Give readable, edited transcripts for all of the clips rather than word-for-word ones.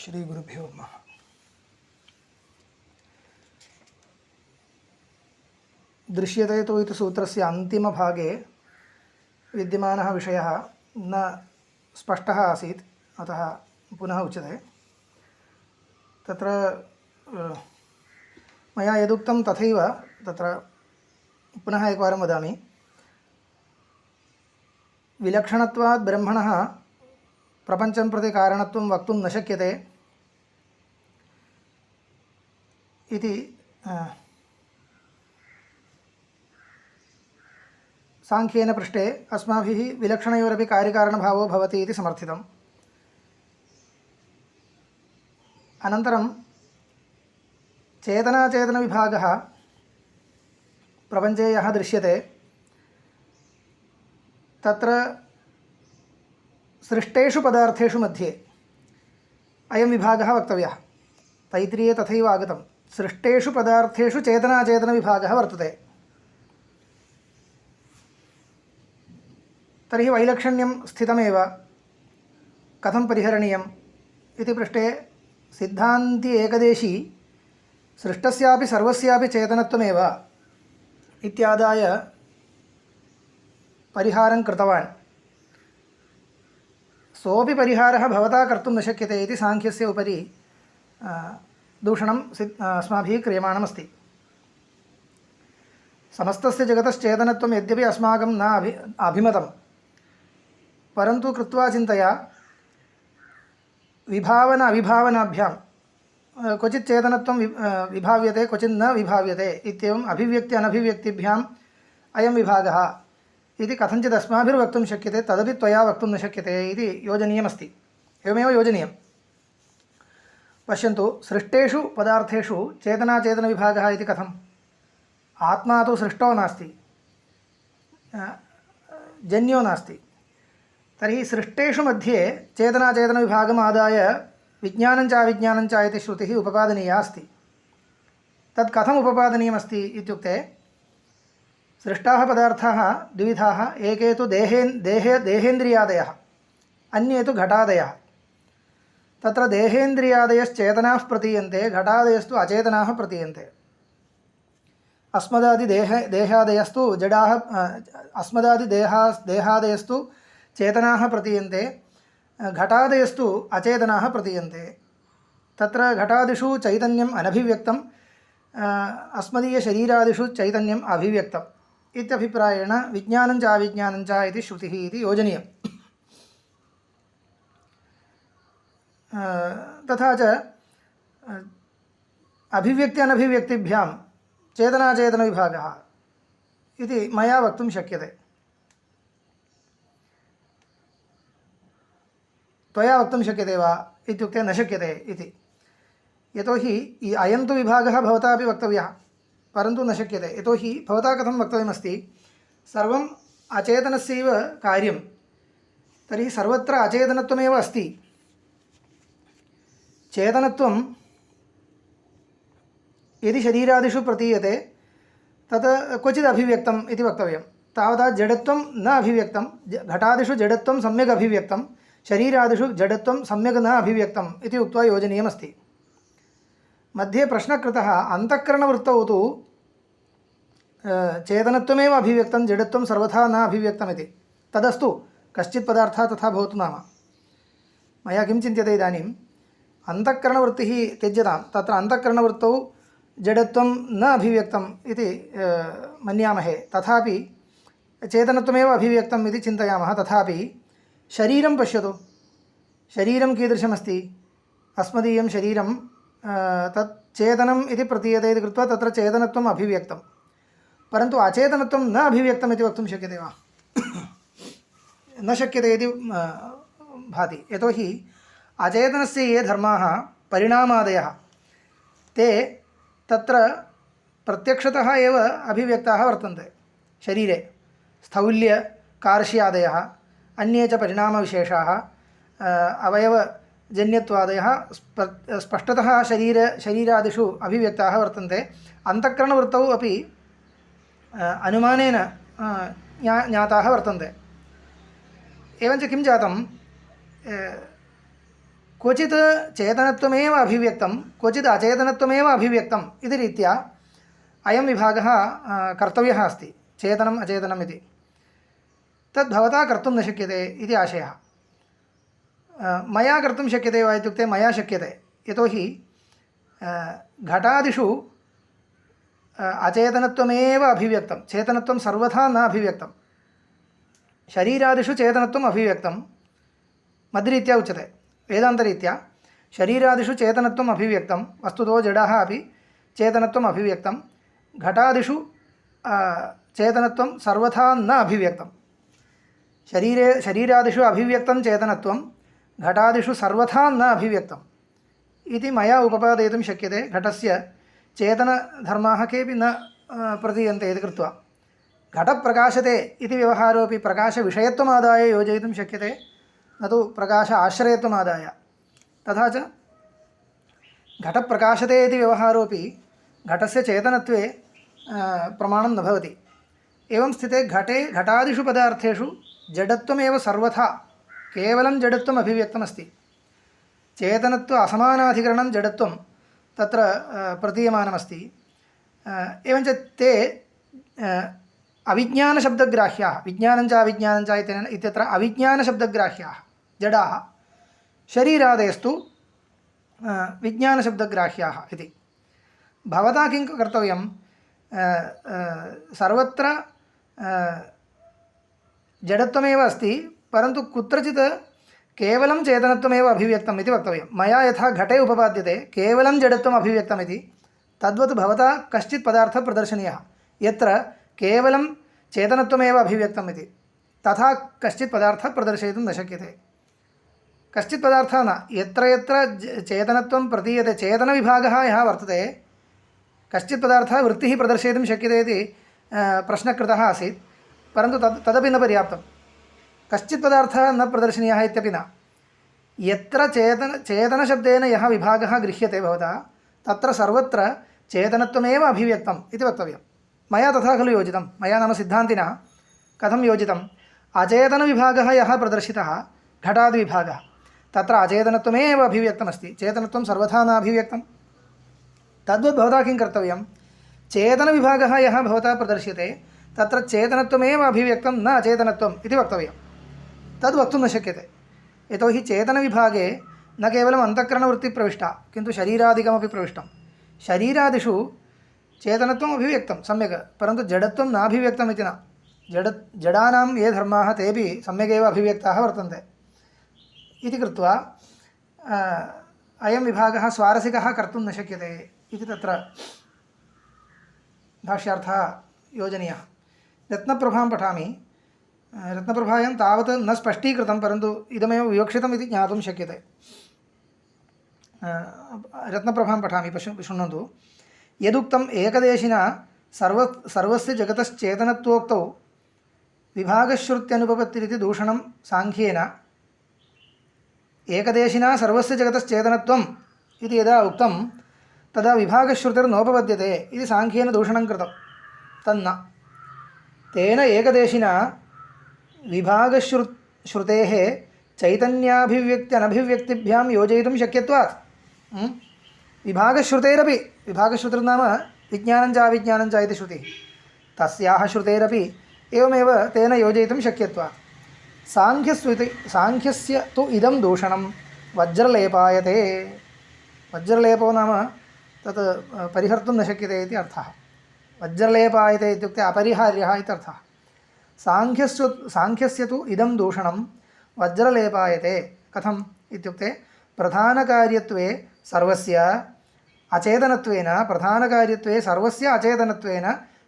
श्रीगुरुभ्यो नमः। दृश्यते तु इति सूत्रस्य अन्तिमभागे विद्यमानः विषयः न स्पष्टः आसीत्, अतः पुनः उच्यते। तत्र मया यदुक्तं तथैव तत्र पुनः एकवारं वदामि। विलक्षणत्वात् ब्रह्मणः प्रपञ्चं प्रति कारणत्वं वक्तुं न शक्यते इति सांख्येन पृष्टे अस्माभिः विलक्षणयोरपि कार्यकारणभावो भवति इति समर्थितम्। अनन्तरं चेतनाचेतनविभागः प्रपञ्चे यः दृश्यते तत्र सृष्टेषु पदार्थेषु मध्ये अयं विभागः वक्तव्यः। तैत्तिरीये तथैव आगतं, सृष्टेषु पदार्थेषु चेतनाचेतनविभागः वर्तते। तर्हि वैलक्षण्यं स्थितमेव, कथं परिहरणीयम् इति पृष्टे सिद्धान्ती एकदेशी सृष्टस्यापि सर्वस्यापि चेतनत्वमेव इत्यादाय परिहारं कृतवान्। सोऽपि परिहारः भवता कर्तुं न शक्यते इति सांख्यस्य उपरि दूषणं अस्माभिः क्रियमाणमस्ति। समस्तस्य जगतश्चेतनत्वं यद्यपि अस्माकं न अभिमतं, परन्तु कृत्वा चिन्तया विभावन अविभावनाभ्यां क्वचित् चेतनत्वं विभाव्यते, क्वचित् न विभाव्यते इत्येवम् अभिव्यक्ति अनभिव्यक्तिभ्याम् अयं विभागः इति कथञ्चित् अस्माभिर्वक्तुं शक्यते, तदपि त्वया वक्तुं न शक्यते इति योजनीयमस्ति। एवमेव योजनीयं। पश्यन्तु, सृष्टेषु पदार्थेषु चेतनाचेतनविभागः इति कथम्? आत्मा तु सृष्टो नास्ति, जन्यो नास्ति। तर्हि सृष्टेषु मध्ये चेतनाचेतनविभागम् आदाय विज्ञानं च अविज्ञानं च इति श्रुतिः उपपादनीया अस्ति। तत् कथम् उपपादनीयमस्ति इत्युक्ते, सृष्टाः पदार्थाः द्विविधाः। एके तु देहेन्द्रियादयः, अन्ये तु घटादयः। तत्र देहेन्द्रियादयश्चेतनाः प्रतीयन्ते, घटादयस्तु अचेतनाः प्रतीयन्ते। देहादयस्तु जडाः, देहादयस्तु चेतनाः प्रतीयन्ते, घटादयस्तु अचेतनाः प्रतीयन्ते। तत्र घटादिषु चैतन्यम् अनभिव्यक्तम्, अस्मदीयशरीरादिषु चैतन्यम् अभिव्यक्तम् इत्यभिप्रायेण विज्ञानं च अविज्ञानं च इति श्रुतिः इति योजनीयम्। तथा च अभिव्यक्ति अनभिव्यक्तिभ्यां चेतनाचेतनविभागः इति मया वक्तुं शक्यते। त्वया वक्तुं शक्यते वा इत्युक्ते न शक्यते इति। यतोहि अयं तु विभागः भवतापि वक्तव्यः, परन्तु न शक्यते। यतोहि भवता कथं वक्तव्यमस्ति, सर्वम् अचेतनस्यैव कार्यं, तर्हि सर्वत्र अचेतनत्वमेव अस्ति। चेतनत्वं यदि शरीरादिषु प्रतीयते तत् क्वचित् अभिव्यक्तम् इति वक्तव्यं। तावता जडत्वं न अभिव्यक्तं, घटादिषु जडत्वं सम्यक् अभिव्यक्तं, शरीरादिषु जडत्वं सम्यक् न अभिव्यक्तम् इति उक्त्वा योजनीयमस्ति। मध्ये प्रश्नः कृतः, अन्तःकरणवृत्तौ तु चेतनत्वमेव अभिव्यक्तं, जडत्वं सर्वथा न अभिव्यक्तमिति। तदस्तु, कश्चित् पदार्थः तथा भवतु नाम। मया किं चिन्त्यते इदानीम्, अन्तःकरणवृत्तिः त्यज्यतां, तत्र अन्तःकरणवृत्तौ जडत्वं न अभिव्यक्तम् इति मन्यामहे, तथापि चेतनत्वमेव अभिव्यक्तम् इति चिन्तयामः। तथापि शरीरं पश्यतु, शरीरं कीदृशमस्ति? अस्मदीयं शरीरं तत् चेतनम् इति प्रतीयते इति कृत्वा तत्र चेतनत्वम् अभिव्यक्तं, परन्तु अचेतनत्वं न अभिव्यक्तम् इति वक्तुं शक्यते वा? न शक्यते इति भाति। यतोहि अचेतनस्य ये धर्माः परिणामादयः ते तत्र प्रत्यक्षतः एव अभिव्यक्ताः वर्तन्ते। शरीरे स्थौल्य कार्श्यादयः, अन्ये च परिणामविशेषाः, अवयवजन्यत्वादयः स्पष्टतः शरीरादिषु अभिव्यक्ताः वर्तन्ते। अन्तःकरणवृत्तौ अपि अनुमानेन ज्ञाताः वर्तन्ते। एवञ्च किं जातं, क्वचित् चेतनत्वमेव अभिव्यक्तं क्वचित् अचेतनत्वमेव अभिव्यक्तम् इति रीत्या अयं विभागः कर्तव्यः अस्ति चेतनम् अचेतनम् इति तद् भवता कर्तुं न शक्यते इति आशयः मया कर्तुं शक्यते वा इत्युक्ते मया शक्यते यतोहि घटादिषु अचेतनत्वमेव अभिव्यक्तं चेतनत्वं सर्वथा न अभिव्यक्तं शरीरादिषु चेतनत्वम् अभिव्यक्तं मद्रीत्या उच्यते वेदान्तरीत्या शरीरादिषु चेतनत्वम् अभिव्यक्तं वस्तुतो जडाः अपि चेतनत्वम् अभिव्यक्तं घटादिषु चेतनत्वं सर्वथा न अभिव्यक्तं शरीरादिषु अभिव्यक्तं चेतनत्वं घटादिषु सर्वथा न अभिव्यक्तम् इति मया उपपादयितुं शक्यते घटस्य चेतनधर्माः केऽपि न प्रतीयन्ते इति कृत्वा घटप्रकाशते इति व्यवहारोऽपि प्रकाशविषयत्वमादाय योजयितुं शक्यते न तु प्रकाश आश्रयत्वमादाय तथा च घटप्रकाशते इति व्यवहारोऽपि घटस्य चेतनत्वे प्रमाणं न भवति एवं स्थिते घटादिषु पदार्थेषु जडत्वमेव सर्वथा केवलं जडत्वम् अभिव्यक्तमस्ति चेतनत्व असमानाधिकरणं जडत्वं तत्र प्रतीयमानमस्ति एवञ्च ते अविज्ञानशब्दग्राह्याः विज्ञानं च अविज्ञानं च इत्यत्र अविज्ञानशब्दग्राह्याः जडाः शरीरादयस्तु विज्ञानशब्दग्राह्याः इति भवता किं कर्तव्यं सर्वत्र जडत्वमेव अस्ति परन्तु कुत्रचित् केवलं चेतनत्वमेव अभिव्यक्तम् इति वक्तव्यं मया यथा घटे उपपाद्यते केवलं जडत्वम् अभिव्यक्तम् इति तद्वत् भवता कश्चित् पदार्थः प्रदर्शनीयः यत्र केवलं चेतनत्वमेव अभिव्यक्तम् इति तथा कश्चित् पदार्थः प्रदर्शयितुं न शक्यते कश्चित् पदार्थः न यत्र यत्र चेतनत्वं प्रतीयते चेतनविभागः यः वर्तते कश्चित् पदार्थः वृत्तिः प्रदर्शयितुं शक्यते इति प्रश्नः कृतः आसीत् परन्तु तदपि न पर्याप्तं कश्चित् पदार्थः न प्रदर्शनीयः इत्यपि न यत्र चेतनशब्देन यः विभागः गृह्यते भवता तत्र सर्वत्र चेतनत्वमेव अभिव्यक्तम् इति वक्तव्यं मया तथा खलु योजितं मया नाम सिद्धान्तिना कथं योजितम् अचेतनविभागः यः प्रदर्शितः घटादिविभागः तत्र अचेतनत्वमेव अभिव्यक्तमस्ति चेतनत्वं सर्वथा न अभिव्यक्तं तद्वत् भवता किं कर्तव्यं चेतनविभागः यः भवता प्रदर्श्यते तत्र चेतनत्वमेव अभिव्यक्तं न अचेतनत्वम् इति वक्तव्यं तद् वक्तुं न शक्यते यतोहि चेतनविभागे न केवलम् अन्तःकरणवृत्तिः प्रविष्टा किन्तु शरीरादिकमपि प्रविष्टं शरीरादिषु चेतनत्वम् अभिव्यक्तं सम्यक् परन्तु जडत्वं नाभिव्यक्तम् इति न जडानां ये धर्माः तेपि सम्यगेव अभिव्यक्ताः वर्तन्ते इति कृत्वा अयं विभागः स्वारसिकः कर्तुं न शक्यते इति तत्र भाष्यार्थः योजनीयः रत्नप्रभां पठामि रत्नप्रभायां तावत् न स्पष्टीकृतं परन्तु इदमेव विवक्षितम् इति ज्ञातुं शक्यते रत्नप्रभां पठामि शृण्वन्तु यदुक्तम् एकदेशिना सर्वस्य जगतश्चेतनत्वोक्तौ विभागश्रुत्यनुपपत्तिरिति दूषणं साङ्ख्येन एकदेशिना सर्वस्य जगतश्चेतनत्वम् इति यदा उक्तं तदा विभागश्रुतिर्नोपपद्यते इति साङ्ख्येन दूषणं कृतं तन्न तेन एकदेशिना विभागश्रुतेः चैतन्याभिव्यक्त्यनभिव्यक्तिभ्यां योजयितुं शक्यत्वात् विभागश्रुतेरपि विभागश्रुतिर्नाम विज्ञानं च अविज्ञानं च इति श्रुतिः तस्याः श्रुतेरपि एवमेव तेन योजयितुं शक्यत्वात् साङ्ख्यस्य तु इदं दूषणं वज्रलेपायते वज्रलेपो नाम तत् परिहर्तुं न शक्यते इति अर्थः वज्रलेपायते इत्युक्ते अपरिहार्यः इति अर्थः साङ्ख्यस्य तु इदं दूषणं वज्रलेपायते कथम् इत्युक्ते प्रधानकार्यत्वे सर्वस्य अचेतनत्वेन प्रधानकार्यत्वे सर्वस्य अचेतनत्वेन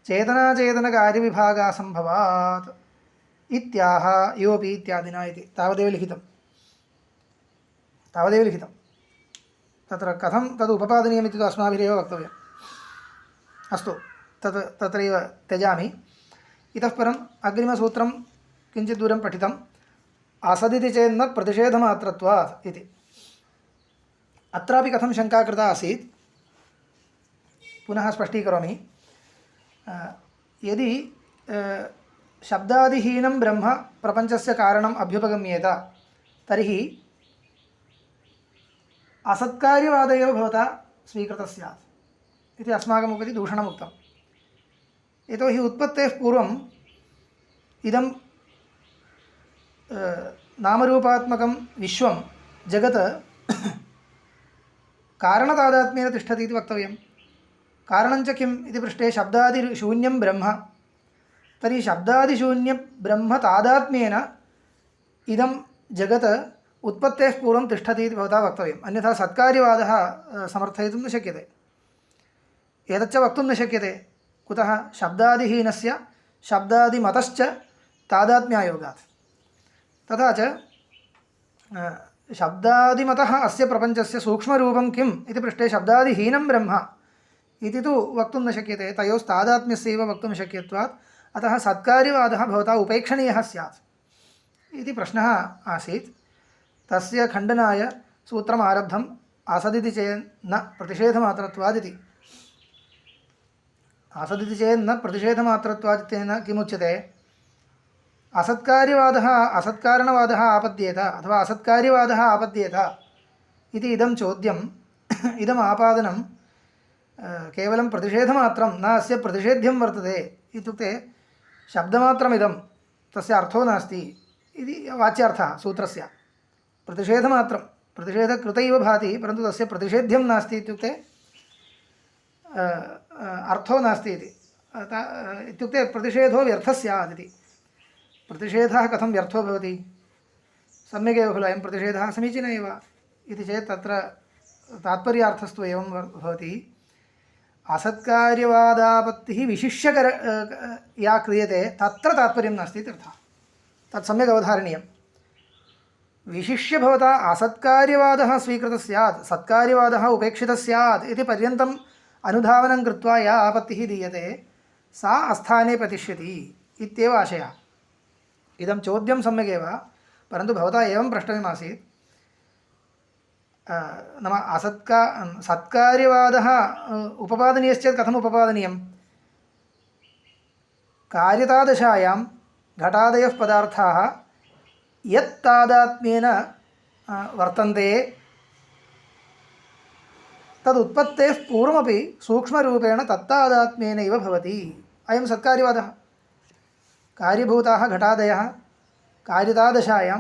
चेतनाचेतनकार्यविभागासम्भवात् इत्याह योऽपि इत्यादिना इति तावदेव लिखितं तत्र कथं तद् उपपादनीयमिति तु अस्माभिरेव वक्तव्यम् अस्तु तत्रैव त्यजामि इतः परम् अग्रिमसूत्रं किञ्चित् दूरं पठितम् असदिति चेन्न प्रतिषेधमात्रत्वात् इति अत्रापि कथं शङ्का कृता आसीत् पुनः स्पष्टीकरोमि यदि शब्दादिहीनं ब्रह्म प्रपञ्चस्य कारणम् अभ्युपगम्येत तर्हि असत्कार्यवादः एव भवता स्वीकृतः स्यात् इति अस्माकम् उपरि दूषणमुक्तं। यतोहि उत्पत्तेः पूर्वम् इदं नामरूपात्मकं विश्वं जगत् कारणतादात्म्येन तिष्ठति इति वक्तव्यं। कारणञ्च किम् इति पृष्टे शब्दादिशून्यं ब्रह्म। तर्हि शब्दादिशून्यब्रह्म तादात्म्येन इदं जगत् उत्पत्तेः पूर्वं तिष्ठति इति भवता वक्तव्यम्। अन्यथा सत्कार्यवादः समर्थयितुं न शक्यते। एतच्च वक्तुं न शक्यते। कुतः? शब्दादिहीनस्य शब्दादिमतश्च तादात्म्यायोगात्। तथा च शब्दादिमतः अस्य प्रपञ्चस्य सूक्ष्मरूपं किम् इति पृष्टे शब्दादिहीनं ब्रह्म इति तु वक्तुं न शक्यते। तयोस्तादात्म्यस्यैव वक्तुं शक्यत्वात् अतः सत्कार्यवादः भवता उपेक्षणीयः स्यात् इति प्रश्नः आसीत्। तस्य खण्डनाय सूत्रम् आरब्धम् आसदिति चेन्न प्रतिषेधमात्रत्वादिति। आसदिति चेन्न प्रतिषेधमात्रत्वादित्येन किमुच्यते? असत्कार्यवादः असत्कारणवादः आपद्येत अथवा असत्कार्यवादः आपद्येत इति इदं चोद्यम् इदम् आपादनं केवलं प्रतिषेधमात्रं न अस्य प्रतिषेध्यं वर्तते। इत्युक्ते शब्दमात्रमिदं तस्य अर्थो नास्ति इति वाच्यार्थः सूत्रस्य। प्रतिषेधमात्रं प्रतिषेधकृत इव भाति परन्तु तस्य प्रतिषेध्यं नास्ति इत्युक्ते अर्थो नास्ति इति। इत्युक्ते प्रतिषेधो व्यर्थः स्यात् इति। प्रतिषेधः कथं व्यर्थो भवति? सम्यगेव खलु अयं प्रतिषेधः समीचीनः एव इति चेत् तत्र तात्पर्यार्थस्तु एवं भवति। असत्कार्यवादापत्तिः विशिष्य या क्रियते तत्र तात्पर्यं नास्ति इत्यर्थः। तत् सम्यक् अवधारणीयं। विशिष्य भवता असत्कार्यवादः स्वीकृतः स्यात् सत्कार्यवादः उपेक्षितः स्यात् इति पर्यन्तम् अनुधावनं कृत्वा या आपत्तिः दीयते सा अस्थाने प्रतिष्यति इत्येव आशयः। इदं चोद्यं सम्यगेव परन्तु भवता एवं प्रष्टव्यमासीत्। नाम सत्कार्यवादः उपपादनीयश्चेत् कथम् उपपादनीयं? कार्यतादशायां घटादयः पदार्थाः यत्तादात्म्येन वर्तन्ते तदुत्पत्तेः पूर्वमपि सूक्ष्मरूपेण तत्तादात्म्येनैव भवति। अयं सत्कार्यवादः। कार्यभूताः घटादयः कार्यतादशायां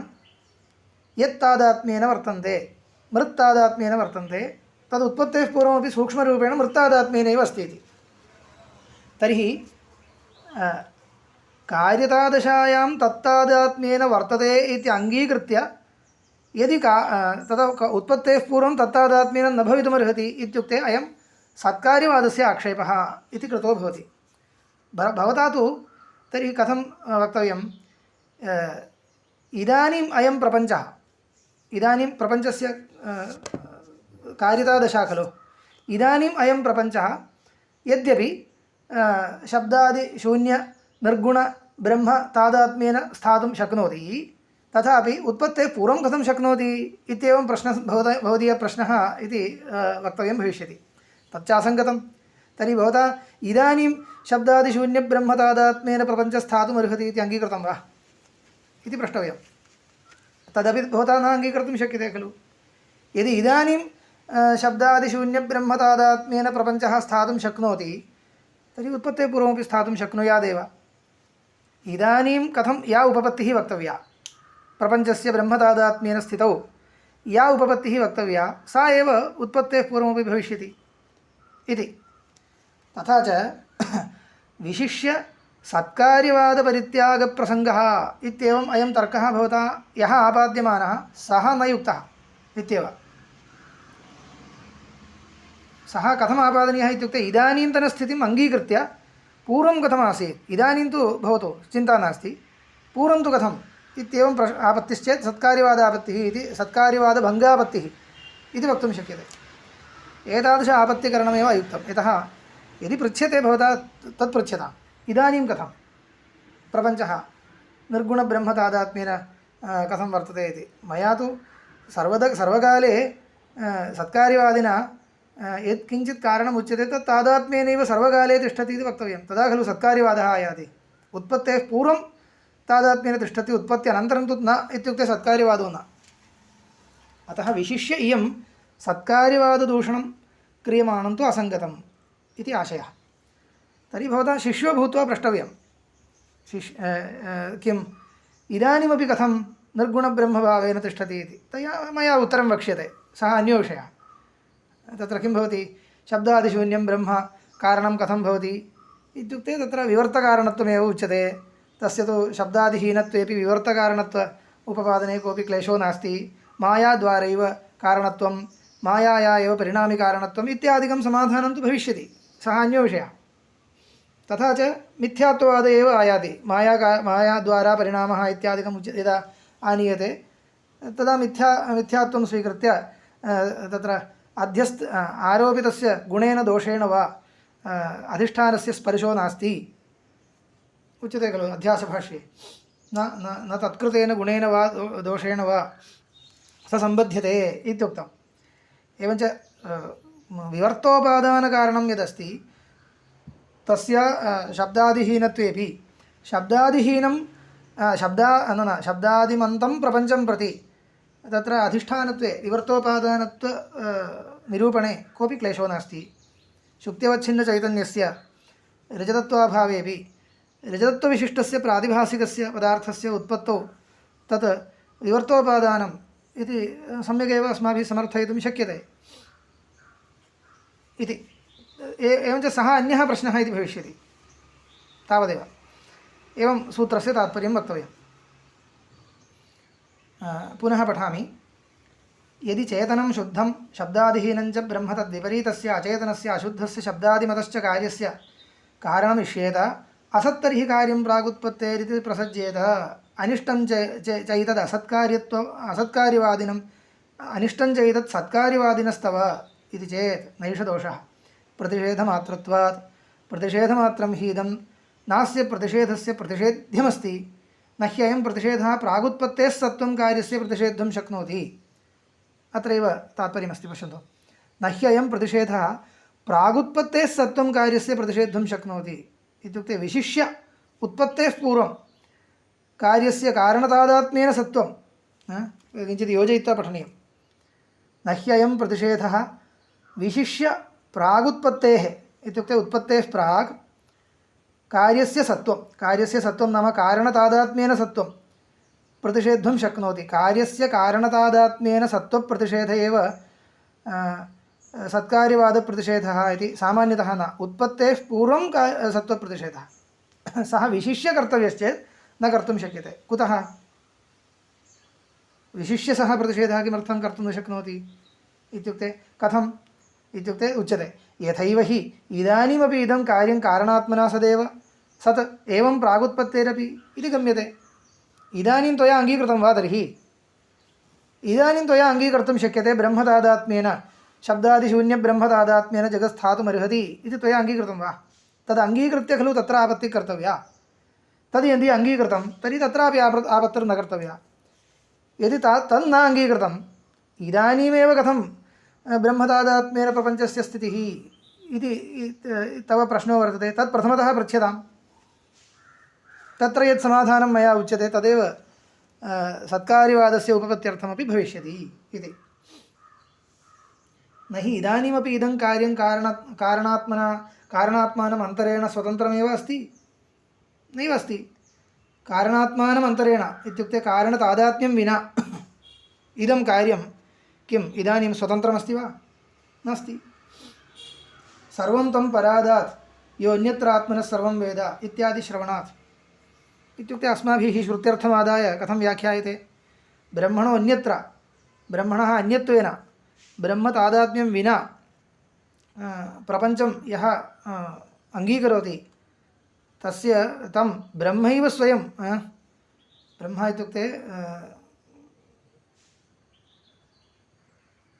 यत्तादात्म्येन वर्तन्ते मृत्तादात्म्येन वर्तन्ते तदुत्पत्तेः पूर्वमपि सूक्ष्मरूपेण मृत्तादात्म्येनैव अस्ति इति। तर्हि कार्यतादशायां तत्तादात्म्येन वर्तते इति अङ्गीकृत्य यदि तदा उत्पत्तेः पूर्वं तत्तादात्म्येन न भवितुमर्हति इत्युक्ते अयं सत्कार्यवादस्य आक्षेपः इति कृतो भवति। भवता तु तर्हि कथं वक्तव्यम्? इदानीम् अयं प्रपञ्चः इदानीं प्रपञ्चस्य कार्यतादशा खलु। इदानीम् अयं प्रपञ्चः यद्यपि शब्दादिशून्यनिर्गुणब्रह्म तादात्म्येन स्थातुं शक्नोति तथापि उत्पत्तेः पूर्वं कथं शक्नोति इत्येवं प्रश्नः भवदीयप्रश्नः इति वक्तव्यं भविष्यति। तच्चासङ्गतं। तर्हि भवता इदानीं शब्दादिशून्यब्रह्म तादात्म्येन प्रपञ्चः स्थातुमर्हति इति अङ्गीकृतं वा इति प्रष्टव्यं। तदपि भवता न अङ्गीकर्तुं शक्यते खलु। यदि इदानीं शब्दादिशून्यब्रह्म तादात्म्येन प्रपञ्चः स्थातुं शक्नोति तर्हि उत्पत्तेः पूर्वमपि स्थातुं शक्नुयादेव। इदानीं कथं या उपपत्तिः वक्तव्या प्रपञ्चस्य ब्रह्मतादात्म्येन स्थितौ या उपपत्तिः वक्तव्या सा एव उत्पत्तेः पूर्वमपि भविष्यति इति। तथा च विशिष्य सत्कार्यवादपरित्यागप्रसङ्गः इत्येवम् अयं तर्कः भवता यः आपाद्यमानः सः न युक्तः इत्येव। सः कथम् आपादनीयः इत्युक्ते इदानीन्तनस्थितिम् अङ्गीकृत्य पूर्वं कथमासीत् इदानीं तु भवतु चिन्ता नास्ति पूर्वं तु कथम् इत्येवं आपत्तिश्चेत् सत्कार्यवादापत्तिः इति सत्कार्यवादभङ्गापत्तिः इति वक्तुं शक्यते। एतादृश आपत्तिकरणमेव अयुक्तं। यतः यदि पृच्छ्यते भवता तत् पृच्छ्यताम् इदानीं कथं प्रपञ्चः निर्गुणब्रह्मतादात्म्येन कथं वर्तते इति। मया तु सर्वकाले सत्कार्यवादिना यत्किञ्चित् कारणम् उच्यते तत् तादात्म्येनैव सर्वकाले तिष्ठति इति वक्तव्यं। तदा खलु सत्कार्यवादः आयाति। उत्पत्तेः पूर्वं तादात्म्येन तिष्ठति उत्पत्त्यनन्तरं तु न इत्युक्ते सत्कार्यवादो न। अतः विशिष्य इयं सत्कार्यवाददूषणं क्रियमाणं तु असङ्गतम् इति आशयः। तर्हि भवता शिष्यो भूत्वा प्रष्टव्यं किम् इदानीमपि कथं निर्गुणब्रह्मभावेन तिष्ठति इति। तया मया उत्तरं वक्ष्यते, सः अन्यो विषयः। तत्र किं भवति, शब्दादिशून्यं ब्रह्म कारणं कथं भवति इत्युक्ते तत्र विवर्तकारणत्वमेव उच्यते। तस्य तु शब्दादिहीनत्वेपि विवर्तकारणत्व उपपादने कोऽपि क्लेशो नास्ति। मायाद्वारैव कारणत्वं, मायाया एव परिणामिकारणत्वम् इत्यादिकं समाधानं तु भविष्यति, सः अन्यो विषयः। तथा च मिथ्यात्ववाद एव आयाति, मायाद्वारा परिणामः इत्यादिकं यदा आनीयते तदा मिथ्यात्वं स्वीकृत्य तत्र आरोपितस्य गुणेन दोषेण वा अधिष्ठानस्य स्पर्शो नास्ति उच्यते खलु अध्यासभाष्ये। न तत्कृतेन गुणेन वा दोषेण वा स सम्बध्यते इत्युक्तम्। एवञ्च विवर्तोपादानकारणं यदस्ति तस्य शब्दादिहीनत्वेपि शब्दादिहीनं शब्दादिमन्तं प्रपञ्चं प्रति तत्र अधिष्ठानत्वे विवर्तोपादानत्व निरूपणे कोऽपि क्लेशो नास्ति। शुक्त्यवच्छिन्नचैतन्यस्य रजतत्वाभावेपि रजतत्वविशिष्टस्य प्रातिभासिकस्य पदार्थस्य उत्पत्तौ तत् विवर्तोपादानम् इति सम्यगेव अस्माभिः समर्थयितुं शक्यते इति। एवञ्च सः अन्यः प्रश्नः इति भविष्यति, तावदेव। एवं सूत्रस्य तात्पर्यं वक्तव्यं। पुनः पठामि। यदि चेतनं शुद्धं शब्दादिहीनं च ब्रह्म तद्विपरीतस्य अचेतनस्य अशुद्धस्य शब्दादिमतश्च कार्यस्य कारणमिष्येत असत्तर्हि कार्यं प्रागुत्पत्तेरिति प्रसज्येत। अनिष्टं चैतद् असत्कार्यवादिनम् अनिष्टं चैतत् सत्कार्यवादिनस्तव इति चेत् नैष दोषः। प्रतिषेधमात्रत्वात् प्रतिषेधमात्रं हि इदं नास्य प्रतिषेधस्य प्रतिषेध्यमस्ति। न ह्ययं प्रतिषेधः प्रागुत्पत्तेः सत्त्वं कार्यस्य प्रतिषेद्धुं शक्नोति। अत्रैव तात्पर्यमस्ति, पश्यन्तु। न ह्ययं प्रतिषेधः प्रागुत्पत्तेः सत्त्वं कार्यस्य प्रतिषेद्धुं शक्नोति इत्युक्ते विशिष्य उत्पत्तेः पूर्वं कार्यस्य कारणतादात्म्येन सत्त्वं किञ्चित् योजयित्वा पठनीयं। न ह्ययं प्रतिषेधः विशिष्य प्रागुत्पत्तेः इत्युक्ते उत्पत्तेः प्राक् कार्यस्य सत्त्वं नाम कारणतादात्म्येन सत्त्वं प्रतिषेद्धुं शक्नोति। कार्यस्य कारणतादात्म्येन सत्त्वप्रतिषेध एव सत्कार्यवादप्रतिषेधः इति सामान्यतः न। उत्पत्तेः पूर्वं सत्त्वप्रतिषेधः सः विशिष्य कर्तव्यश्चेत् न कर्तुं शक्यते। कुतः विशिष्य सः प्रतिषेधः किमर्थं कर्तुं न शक्नोति इत्युक्ते कथम् इत्युक्ते उच्यते यथैव हि इदानीमपि इदं कार्यं कारणात्मना सदेव सत् एवं प्रागुत्पत्तेरपि इति गम्यते। इदानीं त्वया अङ्गीकृतं वा? तर्हि इदानीं त्वया अङ्गीकर्तुं शक्यते ब्रह्मतादात्म्येन शब्दादिशून्यब्रह्मतादात्म्येन जगत्स्थातुमर्हति इति त्वया अङ्गीकृतं वा? तद् अङ्गीकृत्य खलु तत्र आपत्तिः कर्तव्या। तद् यदि अङ्गीकृतं तर्हि तत्रापि आपत्तिर्न कर्तव्या। यदि तन्न अङ्गीकृतम् इदानीमेव कथं ब्रह्मतादात्म्येन प्रपञ्चस्य स्थितिः इति तव प्रश्नो वर्तते। तत् प्रथमतः पृच्छ्यताम्। तत्र यत् समाधानं मया उच्यते तदेव सत्कार्यवादस्य उपपत्त्यर्थमपि भविष्यति इति। न हि इदानीमपि इदं कार्यं कारणात्मानम् अन्तरेण स्वतन्त्रमेव अस्ति, नैव अस्ति। कारणात्मानम् अन्तरेण इत्युक्ते कारणतादात्म्यं विना इदं कार्यं किम् इदानीं स्वतन्त्रमस्ति वा? नास्ति। सर्वं तं परादात् यो अन्यत्र आत्मनः सर्वं वेद इत्यादि श्रवणात् इत्युक्ते अस्माभिः श्रुत्यर्थमादाय कथं व्याख्यायते? ब्रह्मणो अन्यत्र, ब्रह्मणः अन्यत्वेन ब्रह्मतादात्म्यं विना प्रपञ्चं यः अङ्गीकरोति तस्य तं ब्रह्मैव स्वयं ब्रह्म इत्युक्ते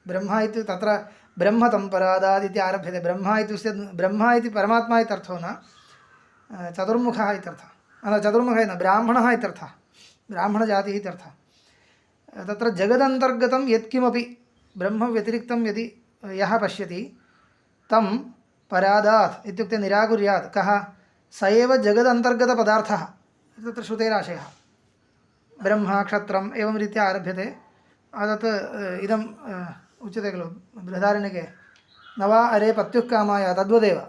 ब्रह्म इति तत्र ब्रह्म तं परादात् इति आरभ्यते। ब्रह्म इति परमात्मा इत्यर्थो न, चतुर्मुखः इत्यर्थः। चतुर्मुखः न, ब्राह्मणः इत्यर्थः, ब्राह्मणजातिः इत्यर्थः। तत्र जगदन्तर्गतं यत्किमपि ब्रह्मव्यतिरिक्तं यदि यः पश्यति तं परादात् इत्युक्ते निराकुर्यात्। कः? स एव जगदन्तर्गतपदार्थः। तत्र श्रुतेराशयः। ब्रह्म क्षत्रम् एवं रीत्या आरभ्यते। तत् इदं उच्यते खलु बृहदारण्यके न वा अरे पत्युः कामाय तद्वदेव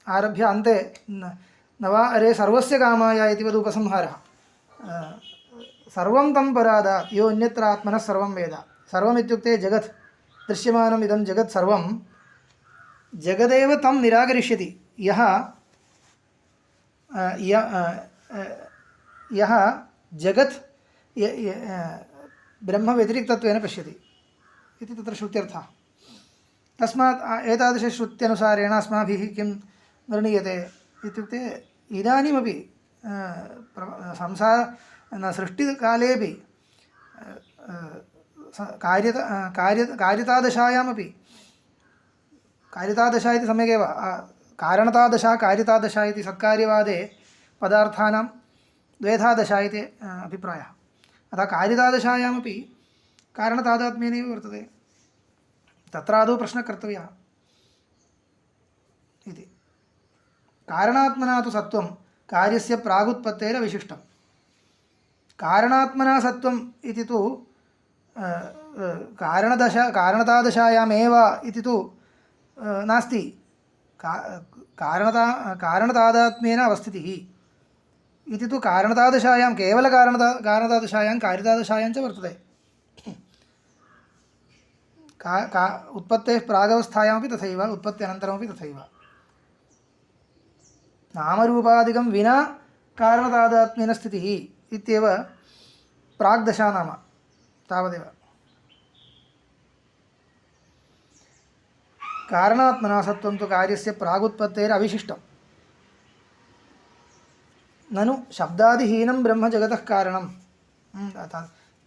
आरभ्य अन्ते न वा अरे सर्वस्य कामाय इति वद उपसंहारः सर्वं तं परादात् यो अन्यत्र आत्मनः सर्वं वेद सर्वमित्युक्ते जगत् दृश्यमानम् इदं जगत् सर्वं जगदेव तं निराकरिष्यति यः यः जगत् ब्रह्मव्यतिरिक्तत्वेन पश्यति इति तत्र श्रुत्यर्थः तस्मात् एतादृशश्रुत्यनुसारेण अस्माभिः किं निर्णीयते इत्युक्ते इदानीमपि सृष्टिकालेपि कार्यतादशायामपि कार्यतादशा इति सम्यगेव कारणतादशा कार्यतादशा इति सत्कार्यवादे पदार्थानां द्वेधा इति अभिप्रायः अतः कार्यतादशायामपि कारणतादात्म्येनैव वर्तते तत्र आदौ प्रश्नः कर्तव्यः इति कारणात्मना तु सत्वं कार्यस्य प्रागुत्पत्तेरविशिष्टं कारणात्मना सत्वम् इति तु कारणतादशायामेव इति तु नास्ति कारणतादात्म्येन अवस्थितिः इति तु कारणतादशायां कारणतादशायां कार्यतादशायां च वर्तते उत्पत्तेः प्रागवस्थायामपि तथैव उत्पत्त्यनन्तरमपि तथैव नामरूपादिकं विना कारणतादात्म्येन स्थितिः इत्येव प्राग्दशा नाम तावदेव कारणात्मना सत्वं तु कार्यस्य प्रागुत्पत्तेरविशिष्टं ननु शब्दादिहीनं ब्रह्म जगतः कारणं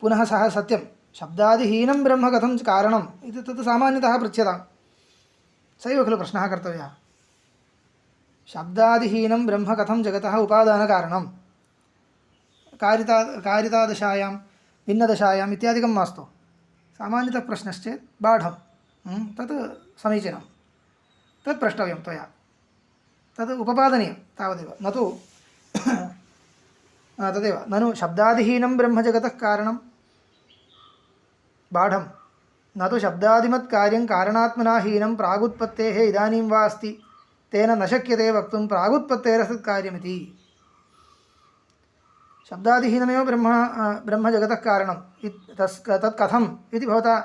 पुनः सः सत्यं शब्दादिहीनं ब्रह्म कथं कारणम् इति तत् सामान्यतः पृच्छ्यतां सैव खलु प्रश्नः कर्तव्यः शब्दादिहीनं ब्रह्म कथं जगतः उपादानकारणं कारितादशायां भिन्नदशायाम् इत्यादिकं मास्तु सामान्यतः प्रश्नश्चेत् बाढं तत् समीचीनं तत् प्रष्टव्यं त्वया तत् उपपादनीयं तावदेव न तु तदेव ननु शब्दादिहीनं ब्रह्म जगतः कारणं बाढं न तु शब्दादिमत् कार्यं कारणात्मना हीनं प्रागुत्पत्तेः इदानीं वा अस्ति तेन न शक्यते वक्तुं प्रागुत्पत्तेरसत् कार्यमिति शब्दादिहीनमेव ब्रह्म जगतः कारणं तत् कथम् इति भवता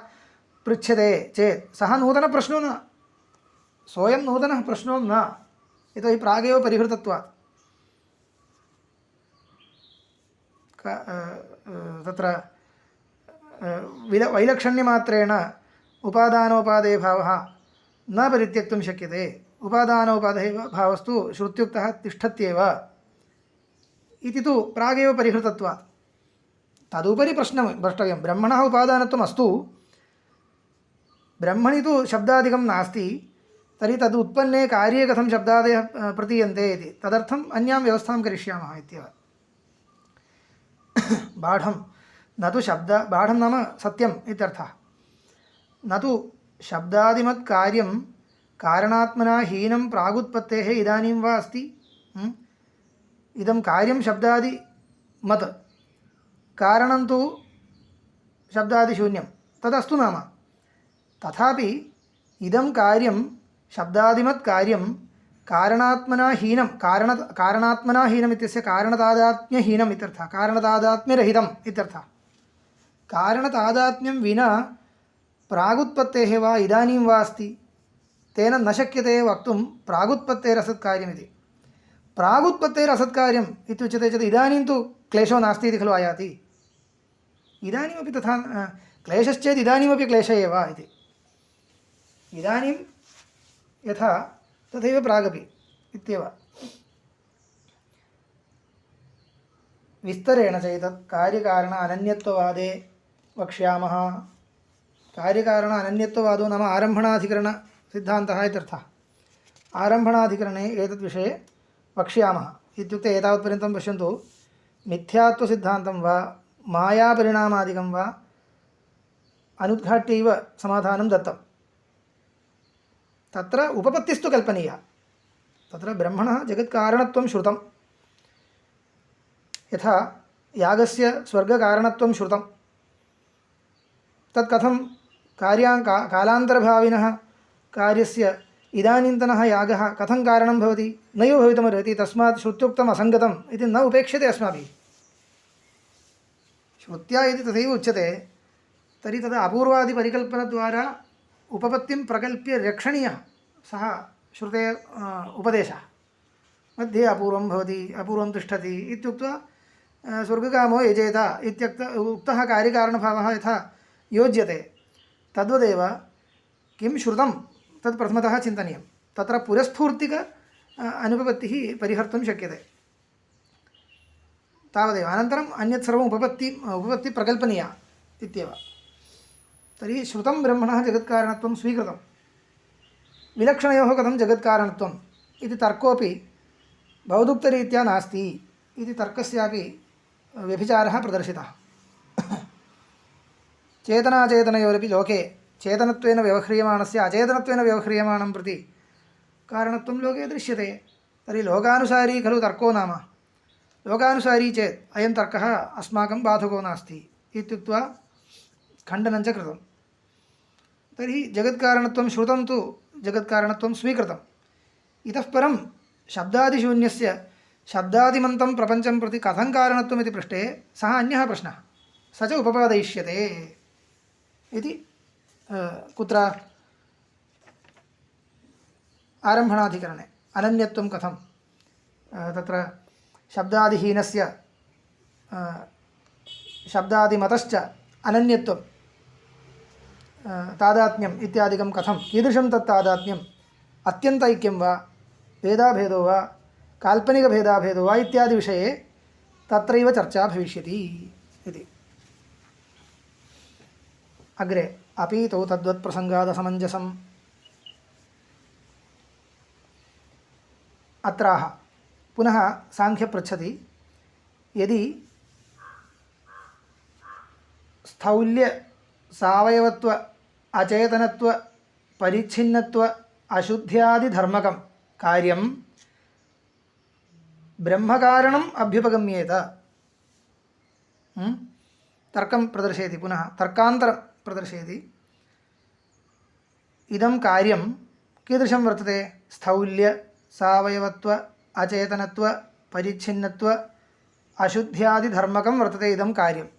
पृच्छ्यते चेत् सः नूतनप्रश्नो न सोऽयं नूतनः प्रश्नो न यतोहि प्रागेव परिहृतत्वात् तत्र वैलक्षण्यमात्रेण उपादानोपादेयभावः न परित्यक्तुं शक्यते उपादानोपादेयभावस्तु श्रुत्युक्तः तिष्ठत्येव इति तु प्रागेव परिहृतत्वात् तदुपरि प्रश्नं प्रष्टव्यं ब्रह्मणः उपादानत्वम् अस्तु ब्रह्मणि तु शब्दादिकं नास्ति तर्हि तद् उत्पन्ने कार्ये कथं शब्दादयः प्रतीयन्ते इति तदर्थम् अन्यां व्यवस्थां करिष्यामः इत्येव बाढं न तु बाढं नाम सत्यम् इत्यर्थः न तु शब्दादिमत् कार्यं कारणात्मना हीनं प्रागुत्पत्तेः इदानीं वा अस्ति इदं कार्यं शब्दादिमत् कारणं तु शब्दादिशून्यं तदस्तु नाम तथापि इदं कार्यं शब्दादिमत् कार्यं कारणात्मना हीनं कारणात्मना हीनम् इत्यस्य कारणतादात्म्यहीनम् इत्यर्थः कारणतादात्म्यरहितम् इत्यर्थः कारणतादात्म्यं विना प्रागुत्पत्तेः वा इदानीं वा अस्ति तेन न शक्यते वक्तुं प्रागुत्पत्तेरसत्कार्यमिति प्रागुत्पत्तेरसत्कार्यम् इत्युच्यते चेत् इदानीं तु क्लेशो नास्ति इति खलु आयाति इदानीमपि तथा क्लेशश्चेत् इदानीमपि क्लेश एव इति इदानीं यथा तथैव प्रागपि इत्येव विस्तरेण चैतत् कार्यकारण अनन्यत्ववादे वक्ष्यामः कार्यकारण अनन्यत्ववादो नाम आरम्भणाधिकरणसिद्धान्तः इत्यर्थः आरम्भणाधिकरणे एतद्विषये वक्ष्यामः इत्युक्ते एतावत्पर्यन्तं पश्यन्तु मिथ्यात्वसिद्धान्तं वा मायापरिणामादिकं वा अनुद्घाट्यैव समाधानं दत्तं तत्र उपपत्तिस्तु कल्पनीया तत्र ब्रह्मणः जगत्कारणत्वं श्रुतं यथा यागस्य स्वर्गकारणत्वं श्रुतं तत् कथं कालान्तरभाविनः कार्यस्य इदानीन्तनः यागः कथं कारणं भवति नैव भवितुमर्हति तस्मात् श्रुत्युक्तम् असङ्गतम् इति न उपेक्ष्यते अस्माभिः श्रुत्या यदि तथैव उच्यते तर्हि तद् अपूर्वादिपरिकल्पनद्वारा उपपत्तिं प्रकल्प्य रक्षणीयः सः श्रुते उपदेशः मध्ये अपूर्वं भवति अपूर्वं तिष्ठति इत्युक्त्वा स्वर्गकामो यजेत उक्तः कार्यकारणभावः यथा योज्यते तद्वदेव किं श्रुतं तत् प्रथमतः चिन्तनीयं तत्र पुरस्फूर्तिक अनुपपत्तिः परिहर्तुं शक्यते तावदेव अनन्तरम् अन्यत् सर्वम् उपपत्ति प्रकल्पनीया इत्येव तर्हि श्रुतं ब्रह्मणः जगत्कारणत्वं स्वीकृतं विलक्षणयोः कथं जगत्कारणत्वम् इति तर्कोऽपि भवदुक्तरीत्या नास्ति इति तर्कस्यापि व्यभिचारः प्रदर्शितः चेतनाचेतनयोरपि लोके चेतनत्वेन व्यवह्रियमाणस्य अचेतनत्वेन व्यवह्रियमाणं प्रति कारणत्वं लोके दृश्यते तर्हि लोकानुसारी खलु तर्को नाम लोकानुसारी चेत् अयं तर्कः अस्माकं बाधको नास्ति इत्युक्त्वा खण्डनं च कृतं तर्हि जगत्कारणत्वं श्रुतं तु जगत्कारणत्वं स्वीकृतम् इतः परं शब्दादिशून्यस्य शब्दादिमन्तं प्रपञ्चं प्रति कथं कारणत्वमिति पृष्टे सः अन्यः प्रश्नः स च उपपादयिष्यते इति कुत्र आरम्भणाधिकरणे अनन्यत्वं कथं तत्र शब्दादिहीनस्य शब्दादिमतश्च अनन्यत्वं तादात्म्यम् इत्यादिकं कथं कीदृशं तत् तादात्म्यम् अत्यन्तैक्यं वा भेदाभेदो वा काल्पनिकभेदाभेदो वा इत्यादि विषये तत्रैव चर्चा भविष्यति इति अग्रे अपीतौ तद्वत्प्रसङ्गादसमञ्जसम् अत्राह पुनः सांख्य पृच्छति यदि स्थौल्य सावयवत्व अचेतनत्व परिच्छिन्नत्व अशुद्ध्यादिधर्मकं कार्यं ब्रह्मकारणम् अभ्युपगम्येत तर्कं प्रदर्शयति पुनः तर्कान्तरं प्रदर्शयति इदं कार्यं कीदृशं वर्तते स्थौल्य सावयवत्व अचेतनत्व परिच्छिन्नत्व अशुद्ध्यादिधर्मकं वर्तते इदं कार्यम्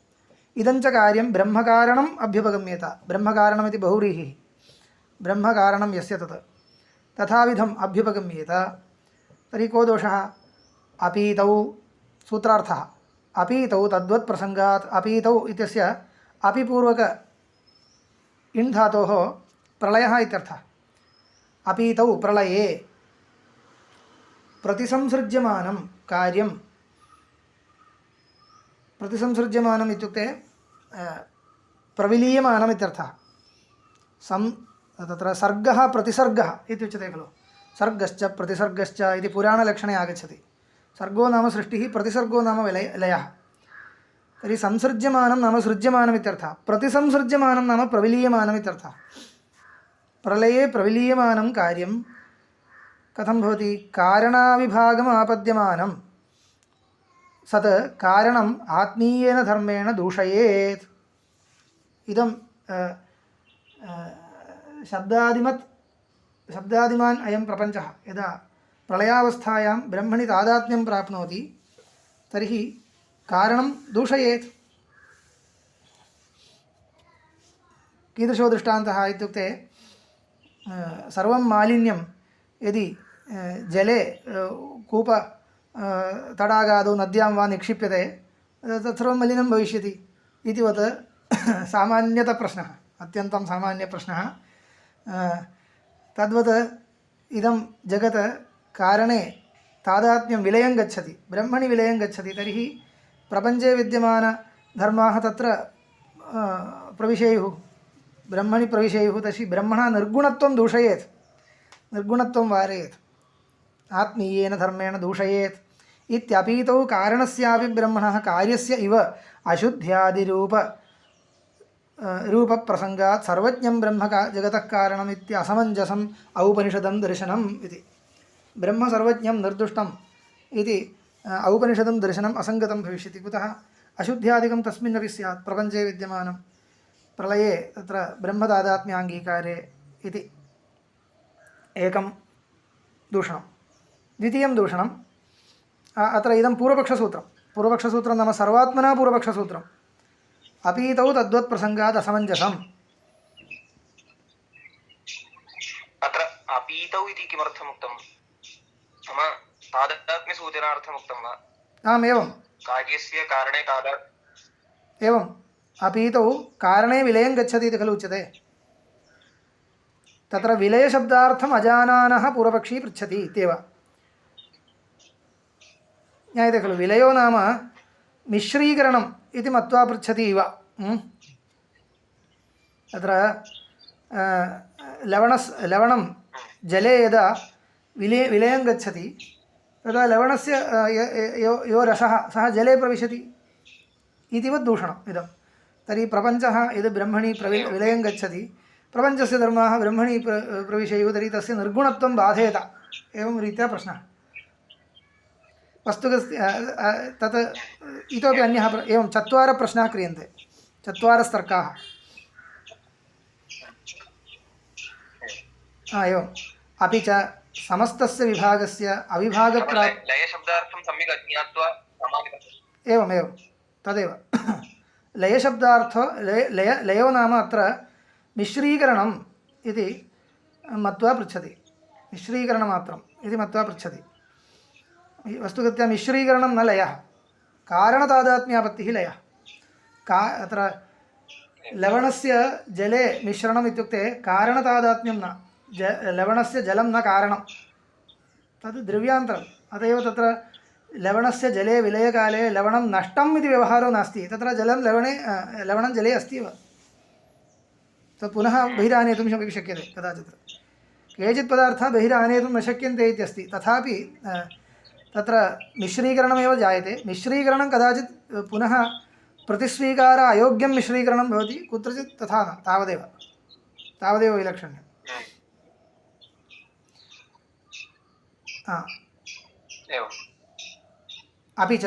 इदं च कार्यं ब्रह्मकारणम् अभ्युपगम्येत ब्रह्मकारणमिति बहुव्रीहिः ब्रह्मकारणं यस्य तत् तथाविधम् अभ्युपगम्येत तर्हि को दोषः अपीतौ सूत्रार्थः अपीतौ तद्वत् प्रसङ्गात् अपीतौ इत्यस्य अपिपूर्वक इण् धातोः प्रलयः इत्यर्थः अपीतौ प्रलये प्रतिसंसृज्यमानं कार्यं प्रतिसंसृज्यमानम् इत्युक्ते प्रविलीयमानम् इत्यर्थः तत्र सर्गः प्रतिसर्गः इत्युच्यते खलु सर्गश्च प्रतिसर्गश्च इति पुराणलक्षणे आगच्छति सर्गो नाम सृष्टिः प्रतिसर्गो नाम लयः तर्हि संसृज्यमानं नाम सृज्यमानम् इत्यर्थः प्रतिसंसृज्यमानं नाम प्रविलीयमानम् इत्यर्थः प्रलये प्रविलीयमानं कार्यं कथं भवति कारणाविभागम् आपद्यमानं सत् कारणम् आत्मीयेन धर्मेण दूषयेत् इदं शब्दादिमान् अयं प्रपञ्चः यदा प्रलयावस्थायां ब्रह्मणि तादात्म्यं प्राप्नोति तर्हि कारणं दूषयेत् कीदृशो दृष्टान्तः इत्युक्ते सर्वं मालिन्यं यदि जले कूप तडागादौ नद्यां वा निक्षिप्यते तत्सर्वं मलिनं भविष्यति इतिवत् सामान्यतः प्रश्नः अत्यन्तं सामान्यप्रश्नः तद्वत् इदं जगत् कारणे तादात्म्यं विलयं गच्छति ब्रह्मणि विलयं गच्छति तर्हि प्रपञ्चे विद्यमानधर्माः तत्र प्रविशेयुः ब्रह्मणि प्रविशेयुः तर्हि ब्रह्मणः निर्गुणत्वं दूषयेत् निर्गुणत्वं वारयेत् आत्मीयेन धर्मेण दूषयेत् इत्यपीतौ कारणस्यापि ब्रह्मणः कार्यस्य इव अशुद्ध्यादिरूप रूपप्रसङ्गात् सर्वज्ञं ब्रह्म जगतः कारणम् इत्यसमञ्जसम् औपनिषदं दर्शनम् इति ब्रह्म सर्वज्ञं निर्दुष्टम् इति औपनिषदं दर्शनम् असङ्गतं भविष्यति कुतः अशुद्ध्यादिकं तस्मिन्नपि स्यात् प्रपञ्चे विद्यमानं प्रलये तत्र ब्रह्मतादात्म्याङ्गीकारे इति एकं दूषणं। द्वितीयं दूषणम् अत्र इदं पूर्वपक्षसूत्रं नाम सर्वात्मना पूर्वपक्षसूत्रम्। अपीतौ तद्वत्प्रसङ्गात् असमञ्जसम्। अत्र अपीतौ इति किमर्थम् उक्तं? नाम तादात्म्यसूचनार्थम् उक्तं वा? आम् एवं कार्यस्य कारणे एवम् अपीतौ कारणे विलयं गच्छति इति खलु उच्यते। तत्र विलयशब्दार्थम् अजानानः पूर्वपक्षी पृच्छति इत्येव ज्ञायते खलु। विलयो नाम मिश्रीकरणम् इति मत्वा पृच्छति इव। तत्र लवणं जले यदा विलयं गच्छति तदा लवणस्य यो रसः सः जले प्रविशति इतिवत् दूषणम् इदं। तर्हि प्रपञ्चः यद् ब्रह्मणि विलयं गच्छति, प्रपञ्चस्य धर्माः ब्रह्मणि प्रविशेयुः, तर्हि तस्य निर्गुणत्वं बाधेत, एवं रीत्या प्रश्नः। वस्तुतः तत् इतोपि अन्यः एवं चत्वारः प्रश्नाः क्रियन्ते, चत्वारस्तर्काः। एवम् अपि च समस्तस्य विभागस्य लयशब्दार्थं सम्यक् अज्ञात्वा एवमेवं तदेव लयशब्दार्थ लयो नाम अत्र मिश्रीकरणम् इति मत्वा पृच्छति, मिश्रीकरणमात्रम् इति मत्वा पृच्छति। वस्तुगत्या मिश्रीकरणं न लयः, कारणतादात्म्यापत्तिः लयः। अत्र लवणस्य जले मिश्रणम् इत्युक्ते कारणतादात्म्यं न, लवणस्य जलं न कारणं, तद् द्रव्यान्तरम्। अतएव तत्र लवणस्य जले विलयकाले लवणं नष्टम् इति व्यवहारो नास्ति, तत्र लवणं जले अस्ति एव, तत् पुनः बहिरानेतुं शक्यते कदाचित्। केचित् पदार्थाः बहिरानेतुं न शक्यन्ते इत्यस्ति, तथापि तत्र मिश्रीकरणमेव जायते। मिश्रीकरणं कदाचित् पुनः प्रतिस्वीकार अयोग्यं मिश्रीकरणं भवति, कुत्रचित् तथा न, तावदेव वैलक्षण्यम्। अपि च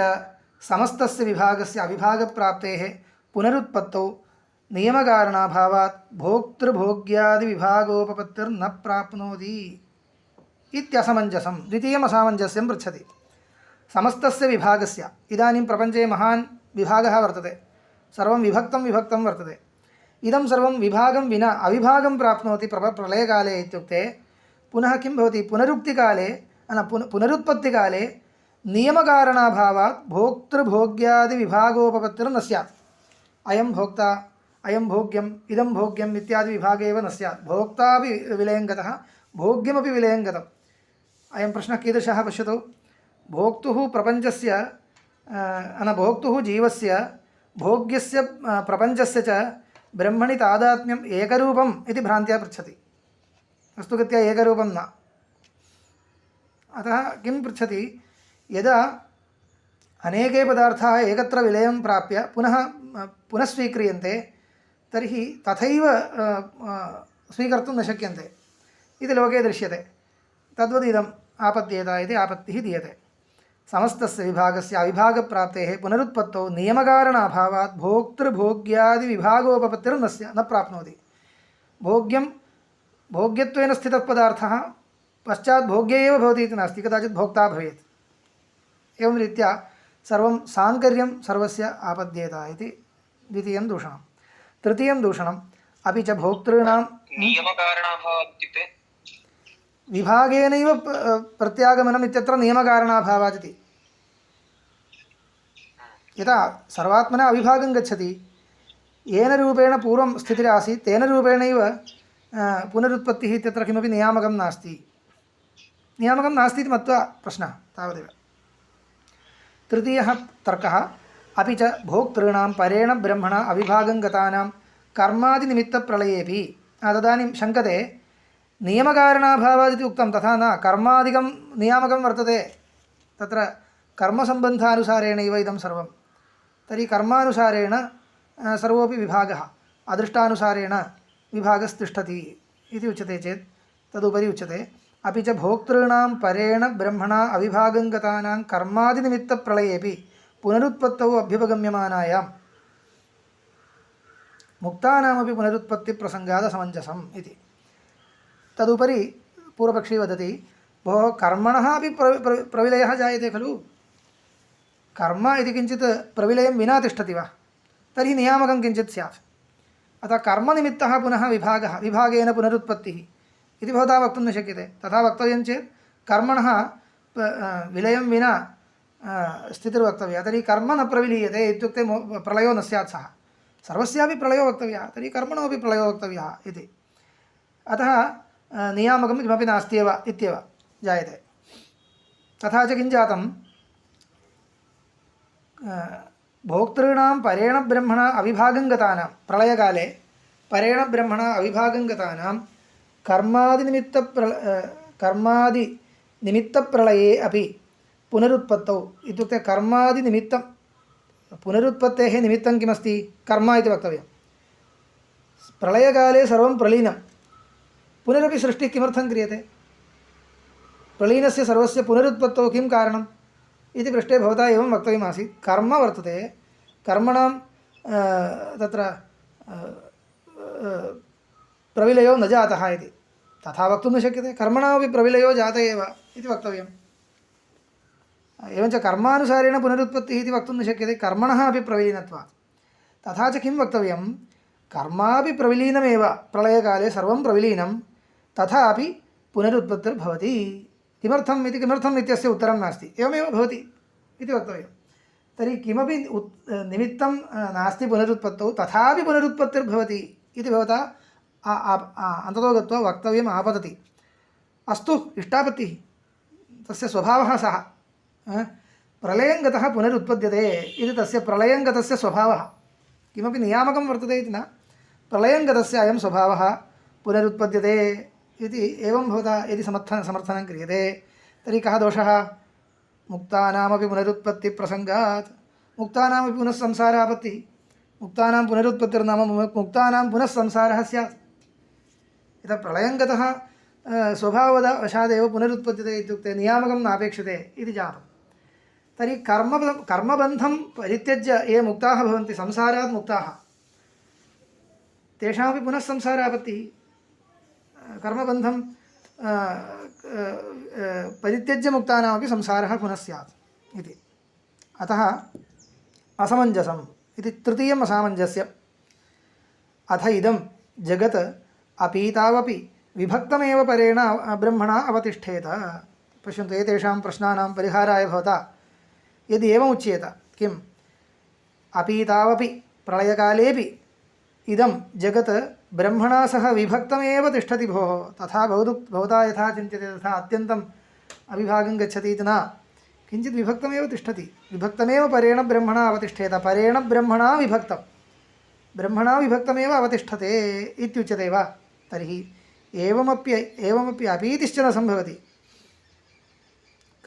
समस्तस्य विभागस्य अविभागप्राप्तेः पुनरुत्पत्तौ नियमकारणाभावात् भोक्तृभोग्यादिविभागोपपत्तिर्न प्राप्नोति इत्यसमञ्जसं। द्वितीयम् असामञ्जस्यं पृच्छति। समस्तस्य विभागस्य, इदानीं प्रपञ्चे महान् विभागः वर्तते, सर्वं विभक्तं वर्तते। इदं सर्वं विभागं विना अविभागं प्राप्नोति प्रलयकाले इत्युक्ते पुनः किं भवति? पुनरुत्पत्तिकाले नियमकारणाभावात् भोक्तृभोग्यादिविभागोपपत्तिर्न स्यात्। अयं भोक्ता, अयं भोग्यम्, इदं भोग्यम् इत्यादि विभागे एव न स्यात्। भोक्तापि विलयं गतः, भोग्यमपि विलयं गतम्। अयं प्रश्नः कीदृशः पश्यतु। भोक्तुः प्रपञ्चस्य भोक्तुः जीवस्य, भोग्यस्य प्रपञ्चस्य च ब्रह्मणि तादात्म्यम् एकरूपम् इति भ्रान्त्या पृच्छति। वस्तुगत्या एकरूपं न। अतः किं पृच्छति? यदा अनेके पदार्थाः एकत्र विलयं प्राप्य पुनः स्वीक्रियन्ते तर्हि तथैव स्वीकर्तुं न शक्यन्ते इति लोके दृश्यते। तद्वत् इदम् आपद्येत इति आपत्तिः दीयते। समस्तस्य विभागस्य अविभागप्राप्तेः पुनरुत्पत्तौ नियमकारणाभावात् भोक्तृभोग्यादिविभागोपपत्तिर्न प्राप्नोति। भोग्यत्वेन स्थितः पदार्थः पश्चात् भोग्य एव भवति इति नास्ति, कदाचित् भोक्ता भवेत्। एवं रीत्या सर्वं साङ्कर्यं सर्वस्य आपद्येत इति द्वितीयं दूषणं। तृतीयं दूषणम् अपि च भोक्तॄणां नियमकारणाभावात् इत्युक्ते विभागेनैव प्रत्यागमनम् इत्यत्र नियमकारणाभावात् इति। यथा सर्वात्मना अविभागं गच्छति, येन रूपेण पूर्वं स्थितिरासीत् तेन रूपेणैव पुनरुत्पत्तिः इत्यत्र किमपि नियामकं नास्ति इति मत्वा प्रश्नः, तावदेव। तृतीयः तर्कः अपि च भोक्तॄणां परेण ब्रह्मणा अविभागं गतानां कर्मादिनिमित्तप्रलयेपि। तदानीं शङ्कते नियमकारणाभावादिति उक्तं, तथा न, कर्मादिकं नियामकं वर्तते, तत्र कर्मसम्बन्धानुसारेणैव इदं सर्वं। तर्हि कर्मानुसारेण सर्वोपि विभागः, अदृष्टानुसारेण विभागस्तिष्ठति इति उच्यते चेत् तदुपरि उच्यते अपि च भोक्तॄणां परेण ब्रह्मणा अविभागं गतानां कर्मादिनिमित्तप्रलयेपि पुनरुत्पत्तौ अभ्युपगम्यमानायां मुक्तानामपि पुनरुत्पत्तिप्रसङ्गादसमञ्जसम् इति। तदुपरि पूर्वपक्षी वदति भोः कर्मणः अपि प्रविलयः जायते खलु, कर्म इति किञ्चित् प्रविलयं विना तिष्ठति वा, तर्हि नियामकं किञ्चित् स्यात्। अतः कर्मनिमित्तः पुनः विभागेन पुनरुत्पत्तिः इति भवता वक्तुं न शक्यते। तथा वक्तव्यं चेत् कर्मणः विलयं विना स्थितिर्वक्तव्या, तर्हि कर्म न प्रविलीयते इत्युक्ते प्रलयो न स्यात् सः, सर्वस्यापि प्रलयो वक्तव्यः, तर्हि कर्मणोपि प्रलयो वक्तव्यः इति। अतः नियामकं किमपि नास्त्येव इत्येव जायते। तथा च किं जातं, भोक्तॄणां परेण ब्रह्मणा अविभागं गतानां, प्रलयकाले परेण ब्रह्मणा अविभागं गतानां कर्मादिनिमित्तप्रलये अपि पुनरुत्पत्तौ इत्युक्ते कर्मादिनिमित्तं, पुनरुत्पत्तेः निमित्तं किमस्ति, कर्म इति वक्तव्यं। प्रलयकाले सर्वं प्रलीनं, पुनरपि सृष्टिः किमर्थं क्रियते, प्रलीनस्य सर्वस्य पुनरुत्पत्तौ किं कारणम् इति पृष्टे भवता एवं वक्तव्यमासीत्, कर्म वर्तते, कर्मणां तत्र प्रविलयो न जातः इति, तथा वक्तुं न शक्यते। कर्मणामपि प्रविलयो जात एव इति वक्तव्यम्। एवञ्च कर्मानुसारेण पुनरुत्पत्तिः इति वक्तुं न शक्यते, कर्मणः अपि प्रविलीनत्वात्। तथा च किं वक्तव्यं, कर्मापि प्रविलीनमेव, प्रलयकाले सर्वं प्रविलीनं, तथापि पुनरुत्पत्तिर्भवति। किमर्थम् इत्यस्य उत्तरं नास्ति, एवमेव भवति इति वक्तव्यं। तर्हि किमपि निमित्तं नास्ति पुनरुत्पत्तौ, तथापि पुनरुत्पत्तिर्भवति इति भवता अन्ततो गत्वा वक्तव्यम् आपतति। अस्तु, इष्टापत्तिः तस्य स्वभावः सः, प्रलयं गतः पुनरुत्पद्यते इति तस्य प्रलयं गतस्य स्वभावः, किमपि नियामकं वर्तते इति न, प्रलयं गतस्य अयं स्वभावः पुनरुत्पद्यते इति एवं भवता यदि समर्थनं क्रियते तर्हि कः दोषः, मुक्तानामपि पुनरुत्पत्तिप्रसङ्गात्, मुक्तानामपि पुनः संसारापत्तिः, मुक्तानां पुनरुत्पत्तिर्नाम मुक्तानां पुनः संसारः स्यात्। यदा प्रलयं गतः स्वभाववशादेव पुनरुत्पद्यते इत्युक्ते नियामकं नापेक्षते इति जातं। तर्हि कर्मबन्धं परित्यज्य ये मुक्ताः भवन्ति, संसारात् मुक्ताः, तेषामपि पुनः संसारापत्तिः, कर्मबन्धं परित्यज्य मुक्तानामपि संसारः पुनः स्यात् इति। अतः असमञ्जसम् इति तृतीयम् असामञ्जस्यम्। अथ इदं जगत् अपीतावपि विभक्तमेव परेण ब्रह्मणा अवतिष्ठेत। पश्यन्तु, एतेषां प्रश्नानां परिहाराय भवता यदि एवमुच्येत, किम्, अपीतावपि प्रलयकालेपि इदं जगत् ब्रह्मणा सह विभक्तमेव तिष्ठति भोः, तथा भवता यथा चिन्त्यते तथा अत्यन्तम् अविभागं गच्छति इति न, किञ्चित् विभक्तमेव तिष्ठति, विभक्तमेव परेण ब्रह्मणा अवतिष्ठेत, परेण ब्रह्मणा विभक्तमेव अवतिष्ठते इत्युच्यते वा। तर्हि एवमपि अपीतिश्च न सम्भवति,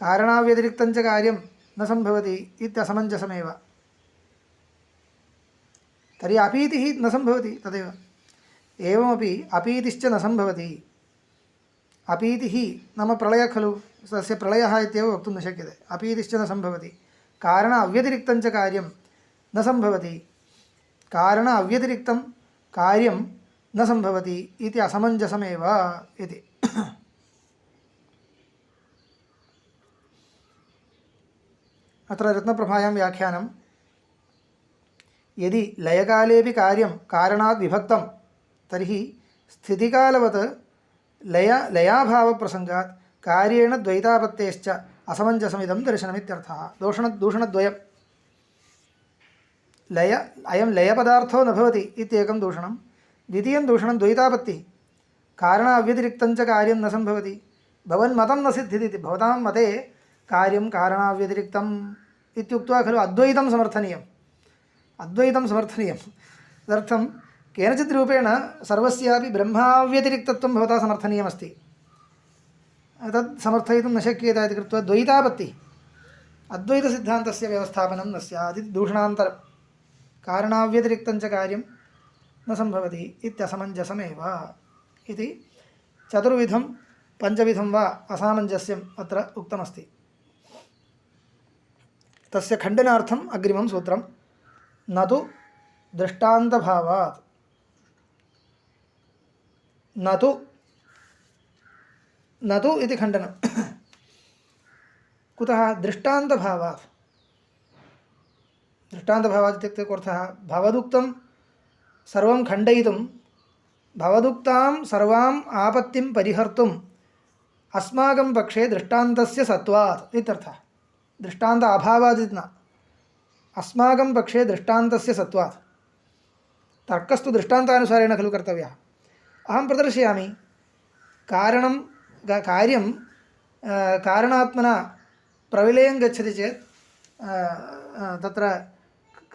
कारणाव्यतिरिक्तं च कार्यं न सम्भवति इत्यसमञ्जसमेव। तर्हि अपीतिः न सम्भवति तदेव, एवमपि अपीतिश्च न सम्भवति। अपीतिः नाम प्रलयः खलु, तस्य प्रलयः इत्येव वक्तुं न शक्यते, अपीतिश्च न सम्भवति, कारण अव्यतिरिक्तं च कार्यं न सम्भवति, कारण अव्यतिरिक्तं कार्यं न सम्भवति इति असमञ्जसमेव इति। अत्र रत्नप्रभायां व्याख्यानं, यदि लयकालेपि कार्यं कारणात् विभक्तं तर्हि स्थितिकालवत् लयाभावप्रसङ्गात् कार्येण द्वैतापत्तेश्च असमञ्जसमिदं दर्शनमित्यर्थः। दूषणद्वयम्, अयं लयपदार्थो न भवति इत्येकं दूषणं, द्वितीयं दूषणं द्वैतापत्तिः, कारण अव्यतिरिक्तं च कार्यं न सम्भवति, भवन्मतं न सिद्ध्यति इति, भवतां मते कार्यं कारणाव्यतिरिक्तम् इत्युक्त्वा खलु अद्वैतं समर्थनीयम्, तदर्थं केनचित् रूपेण सर्वस्यापि ब्रह्माव्यतिरिक्तत्वं भवता समर्थनीयमस्ति, तत् समर्थयितुं न शक्यते इति कृत्वा द्वैतापत्तिः, अद्वैतसिद्धान्तस्य व्यवस्थापनं न स्यात् इति दूषणान्तरं, कारणाव्यतिरिक्तं च कार्यं न सम्भवति इत्यसमञ्जसमेव इति चतुर्विधं पञ्चविधं वा असामञ्जस्यम् अत्र उक्तमस्ति। तस्य खण्डनार्थम् अग्रिमं सूत्रं, न तु दृष्टान्तभावात् न तु इति खण्डनं कुतः दृष्टान्तभावात् इत्युक्ते कोऽर्थः भवदुक्तं सर्वं खण्डयितुं भवदुक्तां सर्वाम् आपत्तिं परिहर्तुम् अस्माकं पक्षे दृष्टान्तस्य सत्वात् इत्यर्थः दृष्टान्त अभावात् इति न अस्माकं पक्षे दृष्टान्तस्य सत्वात् तर्कस्तु दृष्टान्तानुसारेण खलु कर्तव्यः अहं प्रदर्शयामि कार्यं कारणात्मना प्रविलयं गच्छति चेत् तत्र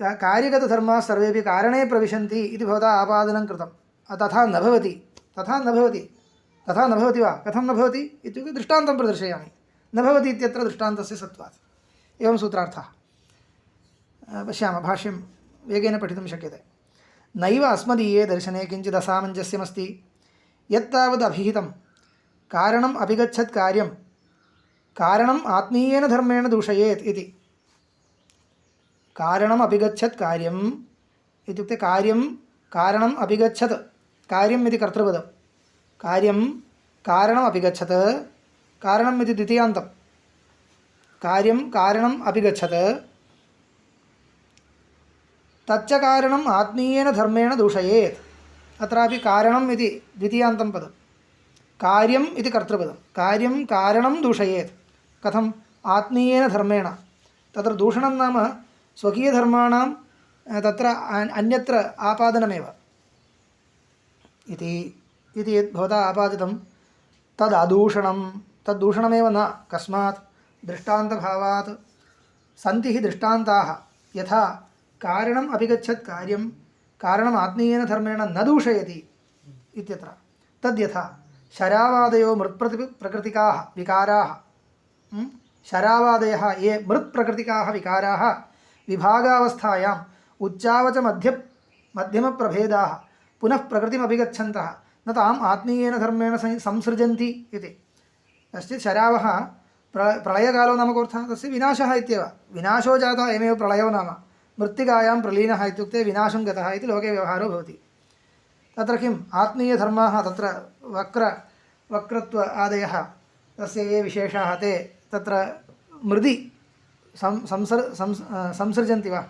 कार्यगतधर्माः सर्वेपि कारणे प्रविशन्ति इति भवता आपादनं कृतं तथा न भवति वा कथं न भवति इत्युक्ते दृष्टान्तं प्रदर्शयामि न भवति इत्यत्र दृष्टान्तस्य सत्वात् एवं सूत्रार्थः पश्यामः भाष्यं वेगेन पठितुं शक्यते नैव अस्मदीये दर्शने किञ्चित् असामञ्जस्यमस्ति यत्तावद् अभिहितं कारणम् अभिगच्छत् कार्यं कारणम् आत्मीयेन धर्मेण दूषयेत् इति कारणम् अभिगच्छत् कार्यम् इत्युक्ते कार्यं कारणम् अभिगच्छत् कार्यम् इति कर्तृपदं कार्यं कारणम् अभिगच्छत् कारणम् इति द्वितीयान्तं कार्यं कारणम् अभिगच्छत् तच्च कारणम् आत्मीयेन धर्मेण दूषयेत् अत्रापि कारणम् इति द्वितीयान्तं पदं कार्यम् इति कर्तृपदं कार्यं कारणं दूषयेत् कथम् आत्मीयेन धर्मेण तत्र दूषणं नाम स्वकीयधर्माणां तत्र अन्यत्र आपादनमेव इति यद् भवता आपादितं तद्दूषणमेव न कस्मात् दृष्टान्तभावात् सन्ति हि दृष्टान्ताः यथा कारणम् अभिगच्छत् कार्यं कारणम् आत्मीयेन धर्मेण न दूषयति इत्यत्र तद्यथा शरावादयो मृत्प्रकृतिकाः विकाराः शरावादयः ये मृत्प्रकृतिकाः विकाराः विभागावस्थायाम् उच्चावच मध्यमप्रभेदाः पुनः प्रकृतिमभिगच्छन्तः न ताम् आत्मीयेन धर्मेण संसृजन्ति इति कश्चित् शरावः प्रलयकालो नाम कोऽर्थः तस्य विनाशः इत्येव विनाशो जातः एवमेव प्रलयो नाम मृत्तिकायां प्रलीनः इत्युक्ते विनाशं गतः इति लोके व्यवहारो भवति तत्र किम् आत्मीयधर्माः तत्र वक्रत्व आदयः तस्य ये विशेषाः ते तत्र मृदि संसृजन्ति वा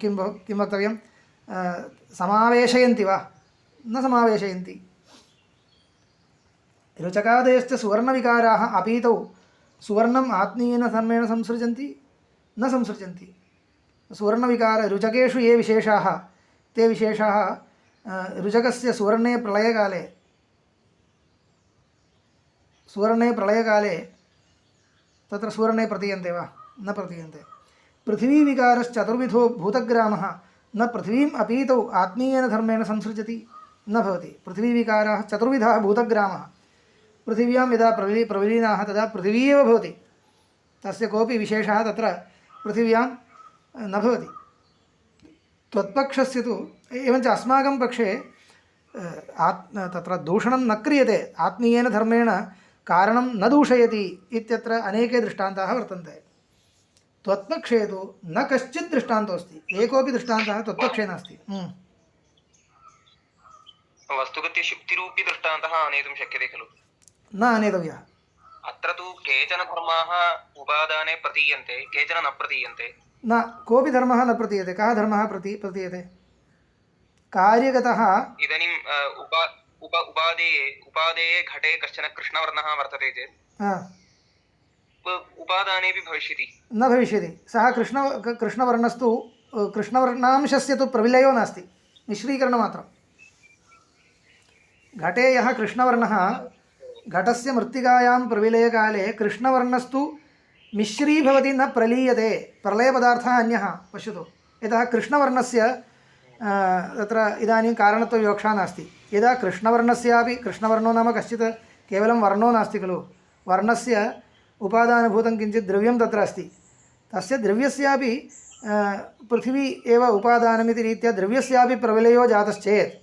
किं वक्तव्यं समावेशयन्ति वा न समावेशयन्ति रुचकादयश्च सुवर्णविकाराः अपीतौ सुवर्णम् आत्मीयेन धर्मेण संसृजन्ति न संसृजन्ति सुवर्णविकार रुचकेषु ये विशेषाः ते विशेषाः रुचकस्य सुवर्णे प्रलयकाले तत्र सुवर्णे प्रतीयन्ते वा न प्रतीयन्ते पृथिवीविकारश्चतुर्विधो भूतग्रामः न पृथिवीम् अपीतौ आत्मीयेन धर्मेण संसृजति न भवति पृथिवीविकाराः चतुर्विधः भूतग्रामः पृथिव्यां यदा प्रविलीनाः तदा पृथिवी एव भवति तस्य कोऽपि विशेषः तत्र पृथिव्यां न भवति त्वत्पक्षस्य तु एवञ्च अस्माकं पक्षे तत्र दूषणं न क्रियते आत्मीयेन धर्मेण कारणं न दूषयति इत्यत्र अनेके दृष्टान्ताः वर्तन्ते त्वत्पक्षे तु न कश्चित् दृष्टान्तोऽस्ति एकोऽपि दृष्टान्तः त्वत्पक्षे नास्ति वस्तुगत्यशुक्तिरूपी दृष्टान्तः आनेतुं शक्यते खलु न आनेतव्यः अत्र तु केचन धर्माः उपादाने प्रतीयन्ते केचन न प्रतीयन्ते न कोऽपि धर्मः न प्रतीयते कः धर्मः प्रतीयते कार्यगतः इदानीं उपादेये घटे कश्चन कृष्णवर्णः वर्तते चेत् उपादानेपि भविष्यति न भविष्यति सः कृष्णवर्णस्तु कृष्णवर्णांशस्य तु प्रविलयो नास्ति मिश्रीकरणमात्रं घटे यः कृष्णवर्णः घटस्य मृत्तिकायां प्रविलयकाले कृष्णवर्णस्तु मिश्रीभवति न प्रलीयते प्रलयपदार्थः अन्यः पश्यतु यतः कृष्णवर्णस्य तत्र इदानीं कारणत्वविवक्षा नास्ति यदा कृष्णवर्णस्यापि कृष्णवर्णो नाम कश्चित् केवलं वर्णो नास्ति खलु वर्णस्य उपादानभूतं किञ्चित् द्रव्यं तत्र अस्ति तस्य द्रव्यस्यापि पृथिवी एव उपादानमिति रीत्या द्रव्यस्यापि प्रविलयो जातश्चेत्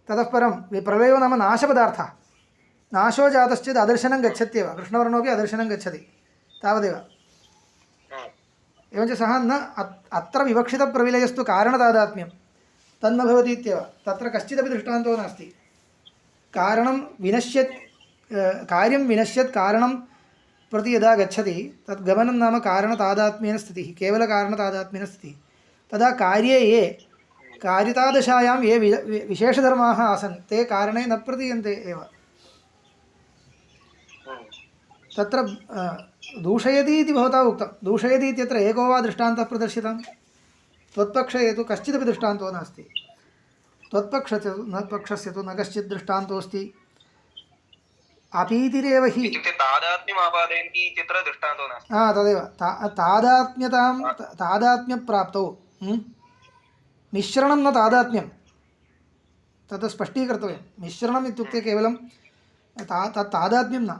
ततः परं प्रलयो नाम नाशपदार्थः नाशो जातश्चेत् अदर्शनं गच्छत्येव कृष्णवर्णोपि अदर्शनं गच्छति तावदेव एवञ्च सः न अत्र विवक्षितप्रविलयस्तु कारणतादात्म्यं तन्न भवति इत्येव तत्र कश्चिदपि दृष्टान्तो नास्ति कारणं विनश्यत् कार्यं विनश्यत् कारणं प्रति यदा गच्छति तद् गमनं नाम कारणतादात्म्येन स्थितिः केवलकारणतादात्म्येन स्थितिः तदा कार्ये ये कार्यतादशायां ये विशेषधर्माः आसन् ते कारणे न प्रतीयन्ते एव तत्र दूषयति इति भवता उक्तं दूषयति इत्यत्र एको वा दृष्टान्तः प्रदर्शितं त्वत्पक्षे तु कश्चिदपि दृष्टान्तो नास्ति त्वत्पक्षस्य तु न कश्चित् दृष्टान्तोऽस्ति अपीतिरेव हि इत्युक्ते तादात्म्यम् आपादयन्ति इत्यत्र दृष्टान्तो नास्ति तदेव तादात्म्यप्राप्तौ मिश्रणं न तादात्म्यं तत् स्पष्टीकर्तव्यं मिश्रणम् इत्युक्ते केवलं तादात्म्यं न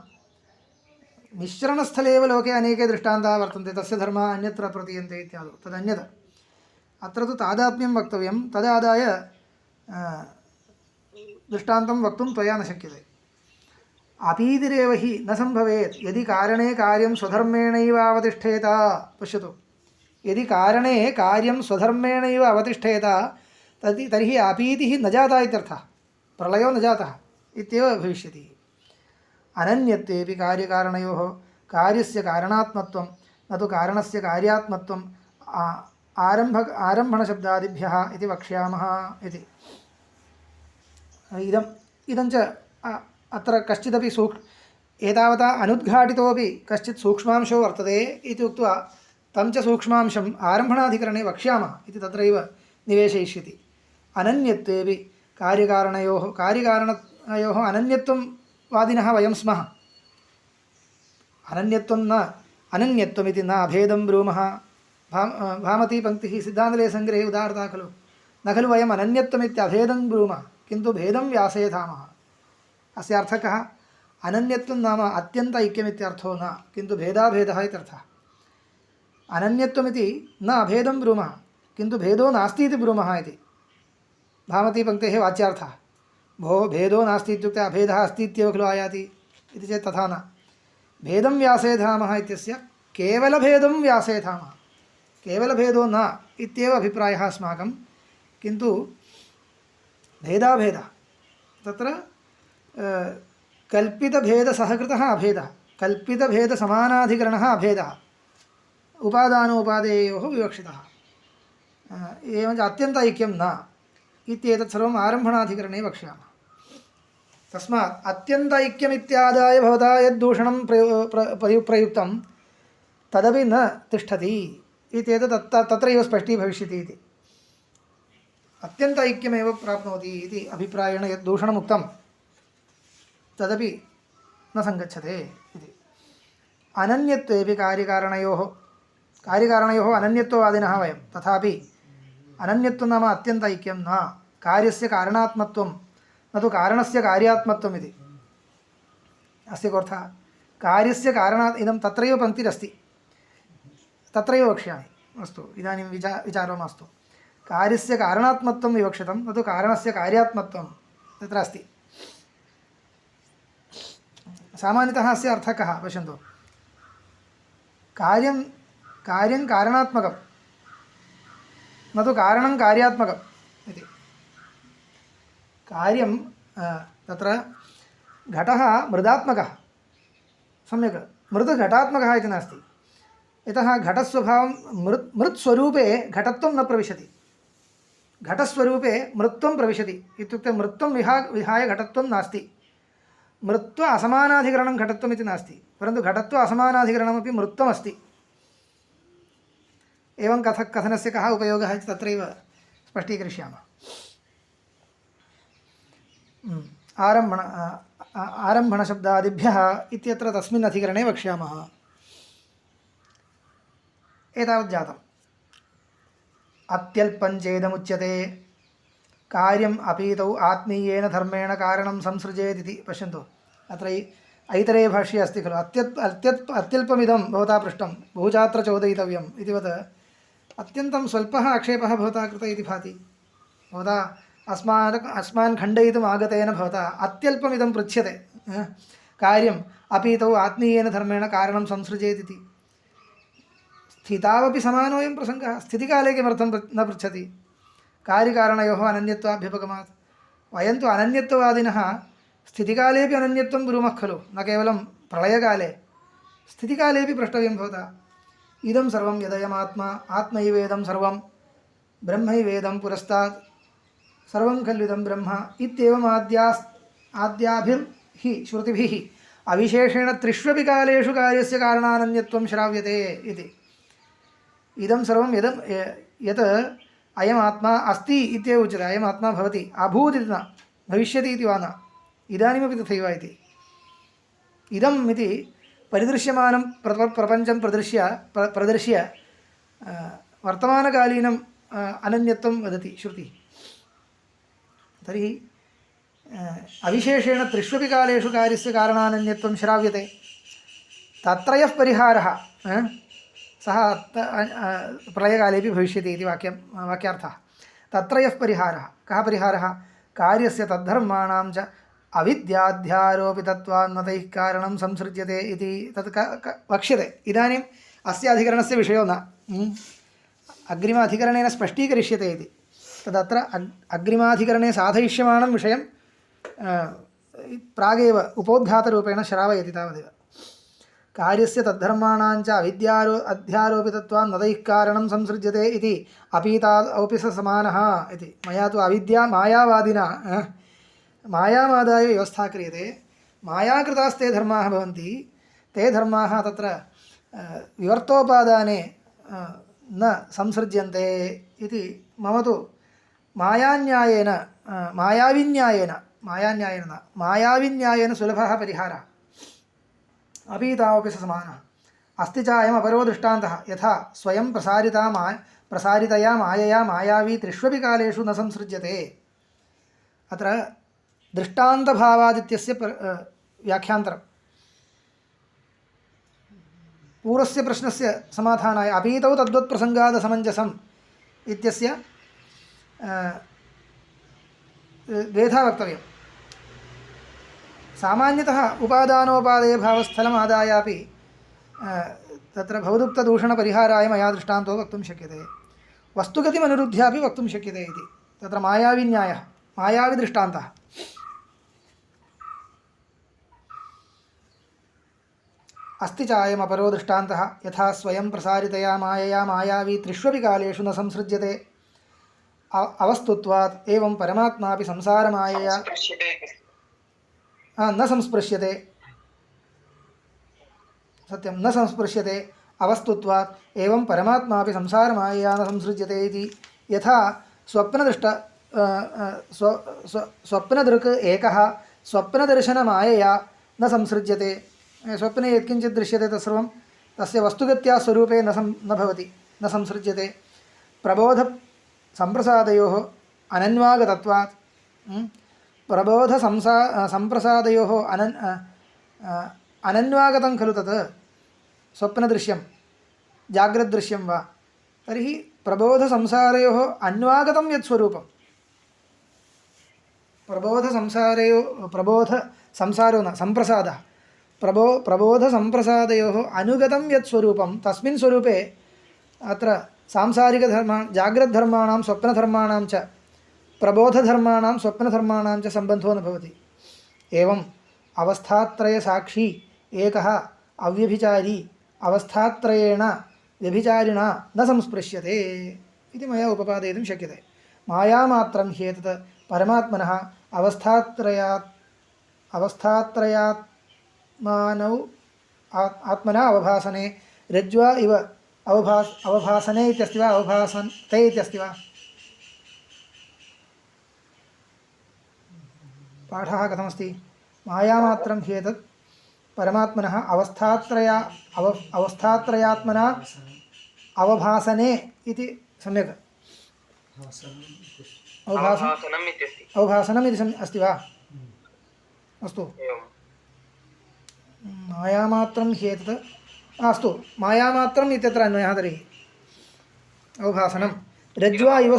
मिश्रणस्थले एव लोके अनेके दृष्टान्ताः वर्तन्ते तस्य धर्मः अन्यत्र प्रतीयन्ते इत्यादौ तदन्यत् अत्र तु तादात्म्यं वक्तव्यं तदादाय दृष्टान्तं वक्तुं त्वया न शक्यते अपीतिरेव हि न सम्भवेत् यदि कारणे कार्यं स्वधर्मेणैव अवतिष्ठेत पश्यतु यदि कारणे कार्यं स्वधर्मेणैव अवतिष्ठेत तर्हि अपीतिः न जाता इत्यर्थः प्रलयो न जातः इत्येव भविष्यति अनन्यत्वेपि कार्यकारणयोः कार्यस्य कारणात्मत्वं न तु कारणस्य कार्यात्मत्वम् आरम्भणशब्दादिभ्यः इति वक्ष्यामः इति इदञ्च अत्र कश्चिदपि एतावता अनुद्घाटितोपि कश्चित् सूक्ष्मांशो वर्तते इति उक्त्वा तं च सूक्ष्मांशम् आरम्भणाधिकरणे वक्ष्यामः इति तत्रैव निवेशयिष्यति अनन्यत्वेपि कार्यकारणयोः अनन्यत्वं वादिनः वयं स्मः अनन्यत्वं न अनन्यत्वमिति न अभेदं ब्रूमः भामती पंक्तिः सिद्धान्तलेसङ्ग्रहे उदाहृता खलु न खलु वयम् अनन्यत्वमित्यभेदं ब्रूमः किन्तु भेदं व्यासयधामः अस्य अर्थः कः अनन्यत्वं नाम अत्यन्त ऐक्यमित्यर्थो न किन्तु भेदाभेदः इत्यर्थः अनन्यत्वमिति न अभेदं ब्रूमः किन्तु भेदो नास्ति इति ब्रूमः इति भामती पंक्तेः वाच्यार्थः भो भेदो नास्ति इत्युक्ते अभेदः अस्ति इत्येव खलु आयाति इति चेत् तथा न भेदं व्यासेधामः इत्यस्य केवलभेदं व्यासेधामः केवलभेदो न इत्येव अभिप्रायः अस्माकं किन्तु भेदाभेदः तत्र कल्पितभेदसहकृतः अभेदः कल्पितभेदसमानाधिकरणः अभेदः उपादानोपादेयोः विवक्षितः एवञ्च अत्यन्त ऐक्यं न इत्येतत् सर्वम् आरम्भणाधिकरणे वक्ष्यामः तस्मात् अत्यन्त ऐक्यमित्यादाय भवता यद्दूषणं प्रयुक्तं तदपि न तिष्ठति इत्येतत् तत्रैव स्पष्टीभविष्यति इति अत्यन्त ऐक्यमेव प्राप्नोति इति अभिप्रायेण यद्दूषणमुक्तं तदपि न सङ्गच्छते इति अनन्यत्वेपि कार्यकारणयोः अनन्यत्ववादिनः वयं तथापि अनन्यत्वं नाम अत्यन्त ऐक्यं न कार्यस्य कारणात्मत्वं न तु कारणस्य कार्यात्मत्वम् इति अस्य कोऽर्थः कार्यस्य कारणात् इदं तत्रैव पङ्क्तिरस्ति तत्रैव वक्ष्यामि अस्तु इदानीं विचारो मास्तु कार्यस्य कारणात्मत्वं विवक्षितं न तु कारणस्य कार्यात्मत्वं तत्र अस्ति सामान्यतः अस्य अर्थः कः पश्यन्तु कार्यं कारणात्मकं न तु कारणं कार्यात्मकम् इति कार्यं तत्र घटः मृदात्मकः सम्यक् मृद्घटात्मकः इति नास्ति यतः घटस्वभावं मृत्स्वरूपे घटत्वं न प्रविशति घटस्वरूपे मृत्वं प्रविशति इत्युक्ते मृत्वं विहाय घटत्वं नास्ति मृत्व असमानाधिकरणं घटत्वमिति नास्ति परन्तु घटत्व असमानाधिकरणमपि मृत्वमस्ति एवं कथनस्य कः उपयोगः इति तत्रैव स्पष्टीकरिष्यामः आरम्भणशब्दादिभ्यः इत्यत्र तस्मिन् अधिकरणे वक्ष्यामः एतावत् जातम् अत्यल्पं चेदमुच्यते कार्यम् अपीतौ आत्मीयेन धर्मेण कारणं संसृजेत् इति पश्यन्तु अत्र ऐतरेय भाष्ये अस्ति खलु अत्यल्पमिदं भवता पृष्टं बहुचात्र चोदयितव्यम् इतिवत् अत्यन्तं स्वल्पः आक्षेपः भवता कृत इति भाति भवता अस्मान् खण्डयितुम् आगतेन भवता अत्यल्पमिदं पृच्छ्यते कार्यम् अपीतौ आत्मीयेन धर्मेण कारणं संसृजेत् इति स्थितावपि समानोऽयं प्रसङ्गः स्थितिकाले किमर्थं न पृच्छति कार्यकारणयोः अनन्यत्वाभ्युपगमात् वयं तु अनन्यत्ववादिनः स्थितिकालेपि अनन्यत्वं ब्रूमः खलु न केवलं प्रलयकाले स्थितिकालेपि प्रष्टव्यं भवता इदं सर्वं यदयमात्मा आत्मैवेदं सर्वं ब्रह्मैवेदं पुरस्तात् सर्वं खल्विदं ब्रह्म इत्येवम् आद्याभिर्हि श्रुतिभिः अविशेषेण त्रिष्वपि कालेषु कार्यस्य कारणानन्यत्वं श्राव्यते इति इदं सर्वं यत् अयमात्मा अस्ति इत्येव उच्यते अयमात्मा भवति अभूत् इति न भविष्यति इति वा न इदानीमपि तथैव इति इदम् इति परिदृश्यमानं प्रपञ्चं प्रदर्श्य वर्तमानकालीनम् अनन्यत्वं वदति श्रुतिः तर्हि अविशेषेण त्रिष्वपि कालेषु कार्यस्य कारणानन्यत्वं श्राव्यते तत्रयः परिहारः सः प्रलयकालेपि भविष्यति इति वाक्यार्थः तत्रयः परिहारः कः परिहारः कार्यस्य तद्धर्माणां च अविद्याध्यारोपितत्वान्नतैः कारणं संसृज्यते इति तत् वक्ष्यते इदानीम् अस्य अधिकरणस्य विषयो न अग्रिमाधिकरणेन स्पष्टीकरिष्यते इति तदत्र अग्रिमाधिकरणे साधयिष्यमाणं विषयं प्रागेव उपोद्घातरूपेण श्रावयति तावदेव कार्यस्य तद्धर्माणाञ्च अध्यारोपितत्वान् नदैः कारणं संसृज्यते इति अपीतादौपिससमानः इति मया तु अविद्या मायावादिना मायामादाय व्यवस्था क्रियते मायाकृतास्ते धर्माः भवन्ति ते धर्माः तत्र विवर्तोपादाने न संसृज्यन्ते इति मम तु मायाविन्यायेन सुलभः परिहारः अपीतावपि समानः अस्ति च अयमपरो दृष्टान्तः यथा स्वयं प्रसारितया मायया मायावी त्रिष्वपि कालेषु न संसृज्यते अत्र दृष्टान्तभावादित्यस्य व्याख्यान्तरं पूर्वस्य प्रश्नस्य समाधानाय अपीतौ तद्वत्प्रसङ्गादसमञ्जसम् इत्यस्य द्वेधा वक्तव्यं सामान्यतः उपादानोपादेय भावस्थलमादायापि तत्र भवदुक्तदूषणपरिहाराय मया दृष्टान्तो वक्तुं शक्यते वस्तुगतिमनुरुध्यापि वक्तुं शक्यते इति तत्र मायाविन्यायः मायाविदृष्टान्तः अस्ति च अयमपरो दृष्टान्तः यथा स्वयं प्रसारितया मायया मायावी त्रिष्वपि कालेषु न संसृज्यते अवस्तुत्वात् एवं परमात्मापि संसारमायया न संस्पृश्यते सत्यं न संस्पृश्यते अवस्तुत्वात् एवं परमात्मापि संसारमायया न संसृज्यते इति यथा स्वप्नदृक् एकः स्वप्नदर्शनमायया न संसृज्यते स्वप्ने यत्किञ्चित् दृश्यते तत्सर्वं तस्य वस्तुगत्या स्वरूपे न भवति न संसृज्यते प्रबोधसम्प्रसादयोः अनन्वागतत्वात् प्रबोधसम्प्रसादयोः अनन्वागतं खलु तत् स्वप्नदृश्यं जाग्रद्दृश्यं वा तर्हि प्रबोधसंसारयोः अन्वागतं यत् स्वरूपं प्रबोधसंसारो न सम्प्रसादः प्रबोधसम्प्रसादयोः अनुगतं यत् स्वरूपं तस्मिन् स्वरूपे अत्र जाग्रद्धर्माणां स्वप्नधर्माणां च प्रबोधधर्माणां स्वप्नधर्माणां च सम्बन्धो न भवति एवम् अवस्थात्रयसाक्षी एकः अव्यभिचारी अवस्थात्रयेण व्यभिचारिणा न संस्पृश्यते इति मया उपपादयितुं शक्यते मायामात्रं ह्येतत् परमात्मनः अवस्थात्रयात्मानौ आत्मना अवभासने रज्ज्वा इव अवभासने इत्यस्ति वा अवभासन्ते इत्यस्ति वा पाठः कथमस्ति मायामात्रं ह्येतत् परमात्मनः अवस्थात्रयात्मना अवभासने इति सम्यक् अवभासनम् इति अस्ति वा अस्तु मायामात्रं ह्येतत् अस्तु मायामात्रम् इत्यत्र अन्वयः तर्हि अवभासनं रज्ज्वा इव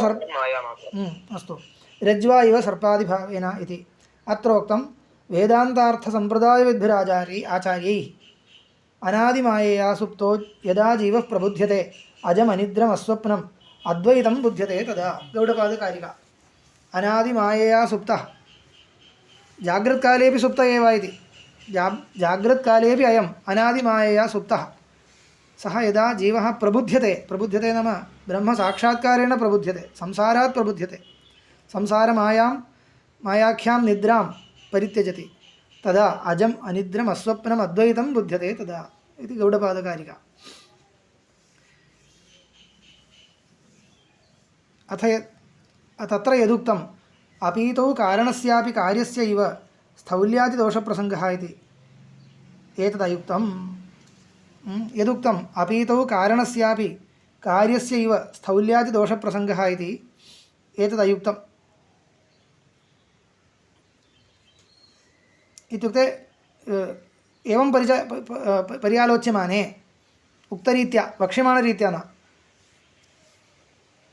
अस्तु रज्ज्वा इव सर्पादिभावेन इति अत्रोक्तं वेदान्तार्थसम्प्रदायविद्भिराचार्यैः अनादिमायया सुप्तो यदा जीवः प्रबुध्यते अजमनिद्रमस्वप्नं अद्वैतं बुध्यते तदा गौडपादकारिका अनादिमायया सुप्तः जाग्रत्कालेऽपि सुप्त एव इति जाग्रत्कालेऽपि अयम् अनादिमायया सुप्तः सः यदा जीवः प्रबुध्यते नाम ब्रह्मसाक्षात्कारेण प्रबुध्यते संसारात् प्रबुध्यते मायाख्यां निद्रां परित्यजति तदा अजम् अनिद्रम् अस्वप्नम् अद्वैतं बुध्यते तदा इति गौडपादकारिका अथ तत्र यदुक्तम् अपीतौ कारणस्यापि कार्यस्य इव स्थौल्यादिदोषप्रसङ्गः इति एतदयुक्तं यदुक्तम् अपीतौ कारणस्यापि कार्यस्य इव स्थौल्यादिदोषप्रसङ्गः इति एतदयुक्तम् इत्युक्ते एवं पर्यालोच्यमाने उक्तरीत्या वक्ष्यमाणरीत्या न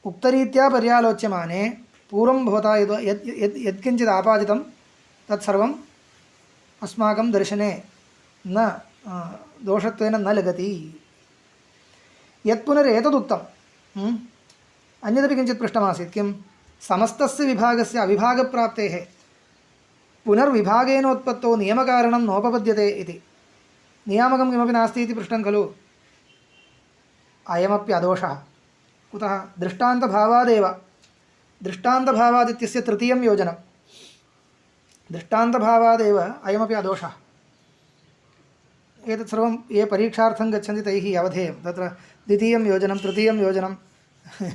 उक्तरीत्या पर्यालोच्यमाने पूर्वं भवता यत्किञ्चित् आपादितं तत्सर्वम् अस्माकं दर्शने न दोषत्वेन न लगति यत्पुनरेतदुक्तम् अन्यदपि किञ्चित् पृष्टमासीत् किं समस्तस्य विभागस्य अविभागप्राप्तेः पुनर्विभागेनोत्पत्तौ नियमकारणं नोपपद्यते इति नियामकं किमपि नास्ति इति पृष्टं खलु अयमप्यदोषः कुतः दृष्टान्तभावादेव दृष्टान्तभावादित्यस्य तृतीयं योजनं दृष्टान्तभावादेव अयमपि अदोषः एतत् सर्वं ये परीक्षार्थं गच्छन्ति तैः अवधेयं तत्र द्वितीयं योजनं तृतीयं योजनं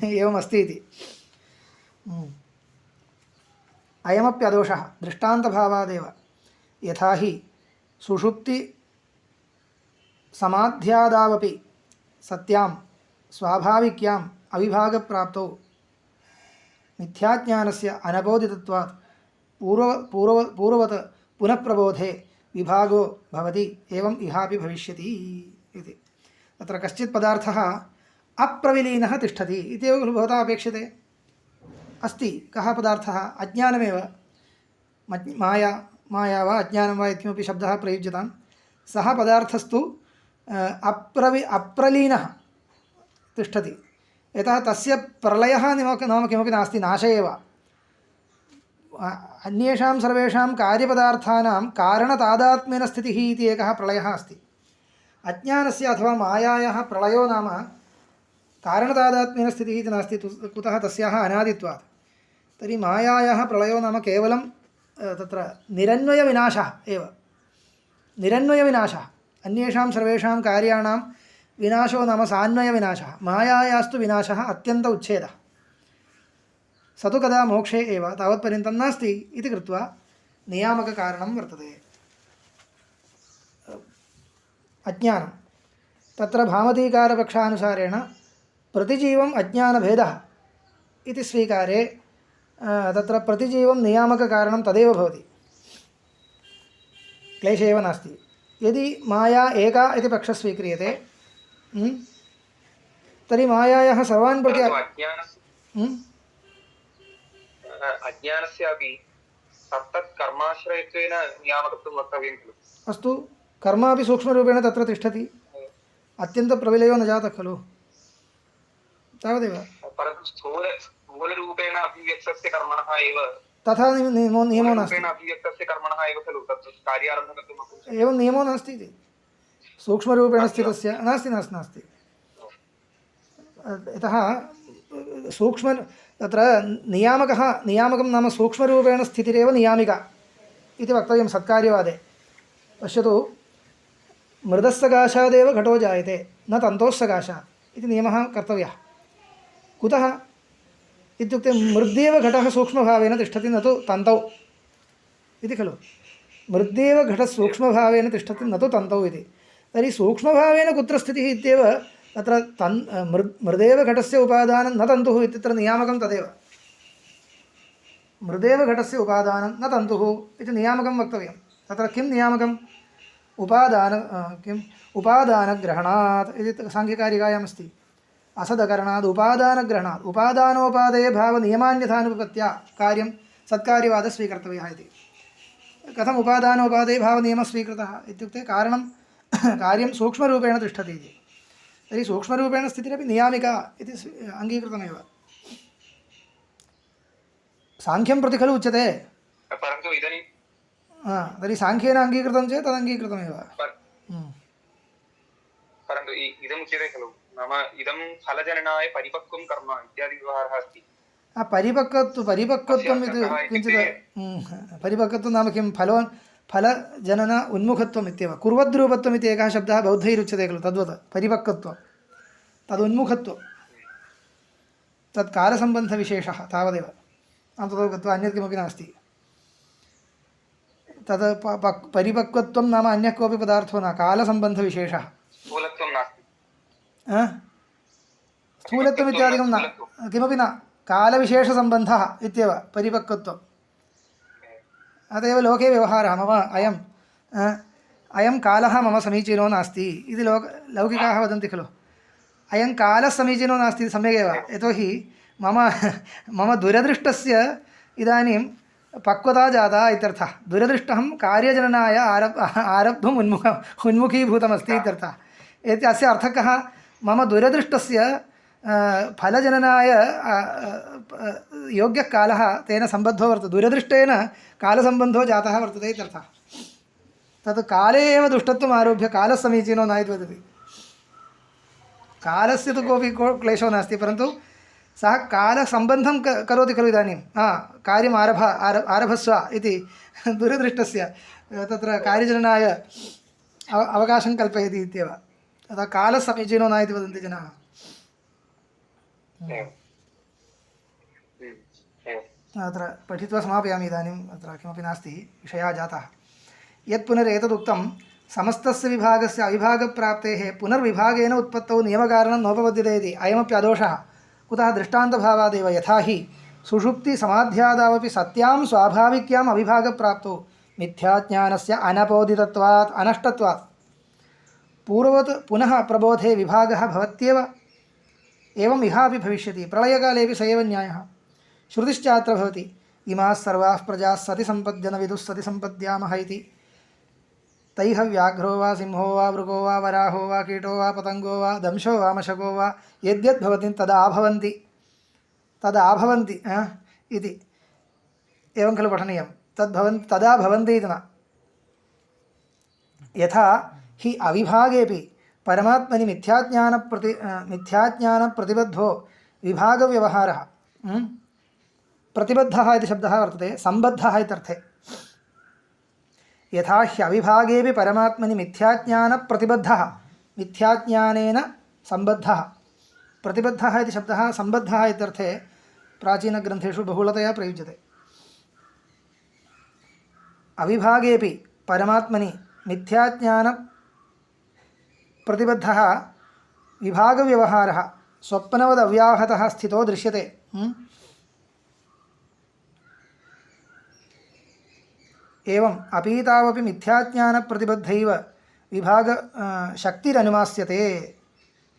एवमस्ति इति अयमप्यदोषः दृष्टान्तभावादेव यथा हि सुषुप्तिसमाध्यादावपि सत्यां स्वाभाविक्याम् अविभागप्राप्तौ मिथ्याज्ञानस्य अनबोधितत्वात् पूर्ववत् पुनः प्रबोधे विभागो भवति एवं इहापि भविष्यति इति तत्र कश्चित् पदार्थः अप्रविलीनः तिष्ठति इत्येव खलु भवता अपेक्षते अस्ति कः पदार्थः अज्ञानमेव माया वा अज्ञानं वा यत्किमपि शब्दः प्रयुज्यतां सः पदार्थस्तु अप्रलीनः तिष्ठति यतः तस्य प्रलयः नाम किमपि नास्ति नाश एव अन्येषां सर्वेषां कार्यपदार्थानां कारणतादात्म्येन स्थितिः इति एकः प्रलयः अस्ति अज्ञानस्य अथवा मायायाः प्रलयो नाम कारणतादात्म्येन स्थितिः इति नास्ति कुतः तस्याः अनादित्वात् तर्हि मायायाः प्रलयो नाम केवलं तत्र निरन्वयविनाशः एव निरन्वयविनाशः अन्येषां सर्वेषां कार्याणां विनाशो नाम सान्वयविनाशः मायायास्तु विनाशः अत्यन्त उच्छेदः स तु कदा मोक्षे एव तावत्पर्यन्तं नास्ति इति कृत्वा नियामककारणं वर्तते अज्ञानं तत्र भामतीकारपक्षानुसारेण प्रतिजीवम् अज्ञानभेदः इति स्वीकारे तत्र प्रतिजीवं नियामककारणं तदेव भवति क्लेशः एव नास्ति यदि माया एका इति पक्षः स्वीक्रियते तर्हि मायायाः सर्वान् प्रति अज्ञानस्यापि तत्तत् कर्माश्रयत्वेन नियामकत्वं वक्तव्यं खलु अस्तु कर्मापि सूक्ष्मरूपेण तत्र तिष्ठति अत्यन्तप्रविलयो न जातः खलु तावदेव परन्तु स्थूलरूपेण अभिव्यक्तस्य कर्मणः एव तथा नियमो नास्ति अभिव्यक्तस्य कर्मणः एव खलु तत् कार्यारम्भं कर्तुम् एवं नियमो नास्ति इति सूक्ष्मरूपेण स्थितस्य नास्ति नास्ति नास्ति यतः सूक्ष्म तत्र नियामकं नाम सूक्ष्मरूपेण स्थितिरेव नियामिका इति वक्तव्यं सत्कार्यवादे पश्यतु मृदस्सकाशादेव घटो जायते न तन्तोस्सकाशात् इति नियमः कर्तव्यः कुतः इत्युक्ते मृद्देव घटः सूक्ष्मभावेन तिष्ठति न तु तन्तौ इति खलु मृद्देव घटः सूक्ष्मभावेन तिष्ठति न तु तन्तौ इति तर्हि सूक्ष्मभावेन कुत्र स्थितिः इत्येव तत्र मृदेव घटस्य उपादानं न तन्तुः इत्यत्र नियामकं तदेव मृदेव घटस्य उपादानं न तन्तुः इति नियामकं वक्तव्यं तत्र किं नियामकम् उपादानग्रहणात् इति साङ्ख्यकारिकायाम् अस्ति असदकरणात् उपादानग्रहणात् उपादानोपादये भावनियमान्यथानुपपत्या कार्यं सत्कार्यवादः स्वीकर्तव्यः इति कथम् उपादानोपादये भावनियमः स्वीकृतः इत्युक्ते कार्यं सूक्ष्मरूपेण तिष्ठति इति तर्हि सूक्ष्मरूपेण स्थितिरपि नियामिका इति अङ्गीकृतमेव। साङ्ख्यं प्रति खलु उच्यते। परन्तु इदानीं तर्हि साङ्ख्येन अङ्गीकृतं चेत् तदङ्गीकृतमेव। परन्तु इदमुच्यते खलु, नाम इदं फलजननाय परिपक्वं कर्म इत्यादि व्यवहारः अस्ति। परिपक्वत्वम् इति किञ्चित् परिपक्वत्वं नाम किं फलजनन उन्मुखत्वम् इत्येव। कुर्वद्रूपत्वम् इति एकः शब्दः बौद्धैरुच्यते खलु, तद्वत् परिपक्वत्वं तदुन्मुखत्वं तत् कालसम्बन्धविशेषः तावदेव। ततो गत्वा अन्यत् किमपि नास्ति। तद् परिपक्वत्वं नाम अन्यः कोऽपि पदार्थो न, कालसम्बन्धविशेषः। स्थूलत्वं नास्ति, स्थूलत्वम् इत्यादिकं न, किमपि न, कालविशेषसम्बन्धः इत्येव परिपक्वत्वम्। अत एव लोके व्यवहारः मम अयं कालः मम समीचीनो नास्ति इति लौकिकाः वदन्ति खलु। अयं कालः समीचीनो नास्ति सम्यगेव, यतोहि मम दुरदृष्टस्य इदानीं पक्वता जाता इत्यर्थः। दुरदृष्टं कार्यजननाय आरब्धुम् उन्मुखीभूतमस्ति इत्यर्थः। अस्य अर्थः कः? मम दुरदृष्टस्य फलजननाय योग्यः कालः तेन सम्बद्धो वर्तते, दुरदृष्टेन कालसम्बन्धो जातः वर्तते इत्यर्थः। तत् काले एव दुष्टत्वम् आरोभ्य कालः समीचीनो न इति वदति। कालस्य तु कोऽपि क्लेशो नास्ति, परन्तु सः कालसम्बन्धं करोति खलु। इदानीं कार्यम् आरभस्व इति दुरदृष्टस्य तत्र कार्यजननाय अवकाशं कल्पयति इत्येव। तदा कालः समीचीनो न इति वदन्ति जनाः। अत्र पठित्वा समापयामि इदानीम्। अत्र किमपि नास्ति, विषयः जातः। यत् पुनरेतदुक्तं समस्तस्य विभागस्य अविभागप्राप्तेः पुनर्विभागेन उत्पत्तौ नियमकारणं नोपपद्यते इति अयमपि अदोषः। कुतः? दृष्टान्तभावादेव। यथा हि सुषुप्तिसमाध्यादावपि सत्यां स्वाभाविक्याम् अविभागप्राप्तौ मिथ्याज्ञानस्य अनपोदितत्वात् अनष्टत्वात् पूर्ववत् पुनः प्रबोधे विभागः भवत्येव। एवम् इहापि भविष्यति। प्रलयकालेपि स एव न्यायः। श्रुतिश्चात्र भवति, इमाः सर्वाः प्रजाः सति सम्पद्यन विदुः सति सम्पद्यामः इति। तैः व्याघ्रो वा सिंहो वा वृको वा वराहो वा कीटो वा पतङ्गो वा दंशो वा मशको वा यद्यद्भवति तदाभवन्ति इति। एवं खलु पठनीयं। तदा भवन्ति इति न। यथा हि अविभागेपि परमात्मनि मिथ्याज्ञानप्रतिबद्धो विभागव्यवहारः। प्रतिबद्धः इति शब्दः वर्तते, सम्बद्धः इत्यर्थे। यथा ह्यविभागेपि परमात्मनि मिथ्याज्ञानप्रतिबद्धः, मिथ्याज्ञानेन सम्बद्धः। प्रतिबद्धः इति शब्दः सम्बद्धः इत्यर्थे प्राचीनग्रन्थेषु बहुलतया प्रयुज्यते। अविभागेपि परमात्मनि मिथ्याज्ञानप्रतिबद्धः विभागव्यवहारः स्वप्नवदव्याहतः स्थितो दृश्यते। एवम् अपीतावपि मिथ्याज्ञानप्रतिबद्धैव शक्तिरनुमास्यते।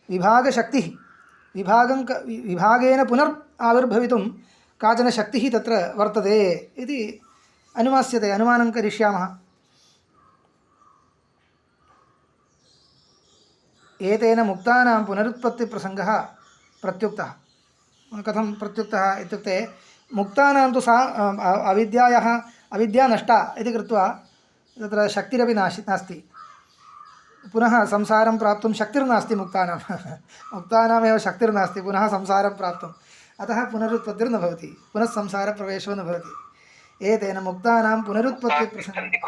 विभागशक्तिः विभागेन पुनर् आविर्भवितुं काचन शक्तिः तत्र वर्तते इति अनुमास्यते, अनुमानं करिष्यामः। एतेन मुक्तानां पुनरुत्पत्तिप्रसङ्गः प्रत्युक्तः। कथं प्रत्युक्तः इत्युक्ते मुक्तानां तु अविद्या नष्टा इति कृत्वा तत्र शक्तिरपि नास्ति। पुनः संसारं प्राप्तुं शक्तिर्नास्ति मुक्तानां। मुक्तानामेव शक्तिर्नास्ति पुनः संसारं प्राप्तुम्। अतः पुनरुत्पत्तिर्न भवति, पुनः संसारप्रवेशो न भवति। एतेन मुक्तानां पुनरुत्पत्तिप्रसङ्गः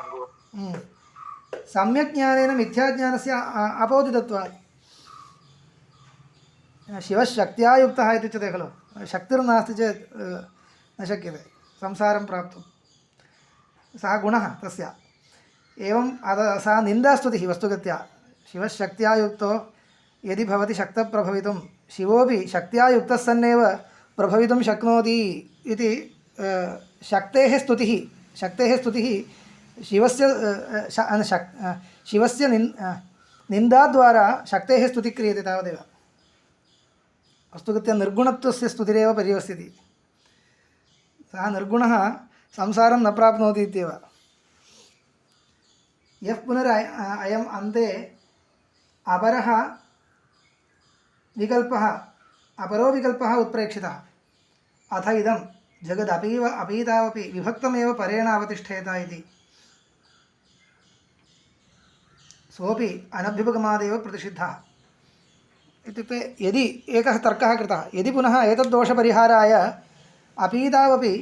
सम्यक् ज्ञानेन मिथ्याज्ञानस्य अपोदितत्वात्। शिवशक्त्या युक्तः इति उच्यते खलु। शक्तिर्नास्ति चेत् न शक्यते संसारं प्राप्तुं। सः गुणः तस्य। एवं सा निन्दास्तुतिः वस्तुगत्या। शिवशक्त्या युक्तो यदि भवति शक्तप्रभवितुं, शिवोऽपि शक्त्या युक्तः सन्नेव प्रभवितुं शक्नोति इति शक्तेः स्तुतिः शिवस्य निन्दाद्वारा शक्तेः स्तुतिः क्रियते तावदेव। वस्तुगत्या निर्गुणत्वस्य स्तुतिरेव पर्यवस्यति। सः निर्गुणः संसारं न प्राप्नोति इत्येव। यः पुनरयम् अन्ते अपरः विकल्पः अपरो विकल्पः उत्प्रेक्षितः अथ इदं जगदपीव अपीतावपि विभक्तमेव परेण अवतिष्ठेत इति सोऽपि अनभ्युपगमादेव प्रतिषिद्धः इत्युक्ते यदि एकः तर्कः कृतः यदि पुनः एतद्दोषपरिहाराय अपीतावपि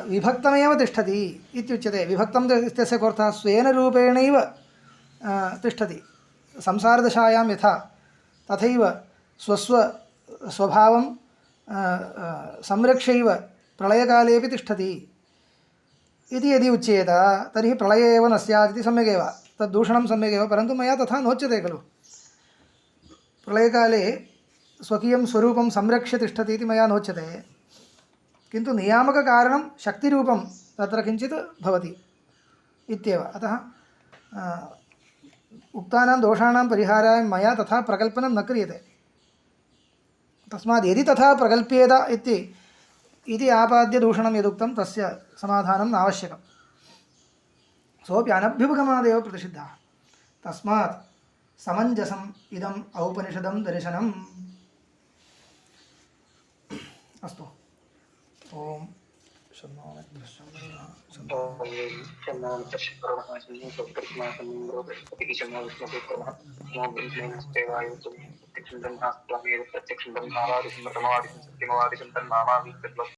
विभक्तमेव तिष्ठति इत्युच्यते विभक्तं इत्यस्य कोऽर्थः स्वेन रूपेणैव तिष्ठति संसारदशायां यथा तथैव स्वभावं संरक्ष्यैव प्रलयकालेपि तिष्ठति इति यदि उच्येत तर्हि प्रलये एव न स्यात् इति सम्यगेव तद्दूषणं सम्यगेव परन्तु मया तथा नोच्यते खलु प्रलयकाले स्वकीयं स्वरूपं संरक्ष्य तिष्ठति इति मया नोच्यते किन्तु नियामककारणं शक्तिरूपं तत्र किञ्चित् भवति इत्येव अतः उक्तानां दोषाणां परिहाराय मया तथा प्रकल्पनं न क्रियते तस्मात् यदि तथा प्रकल्प्येत इति आपाद्यदूषणं यदुक्तं तस्य समाधानं नावश्यकं सोऽपि अनभ्युपगमादेव प्रतिषिद्धः तस्मात् समञ्जसम् इदम् औपनिषदं दर्शनम् अस्तु ओम प्रत्यक्षं ब्रह्मावादिशं प्रथमवादिशं सत्यमवादिशं तन्मामादिशं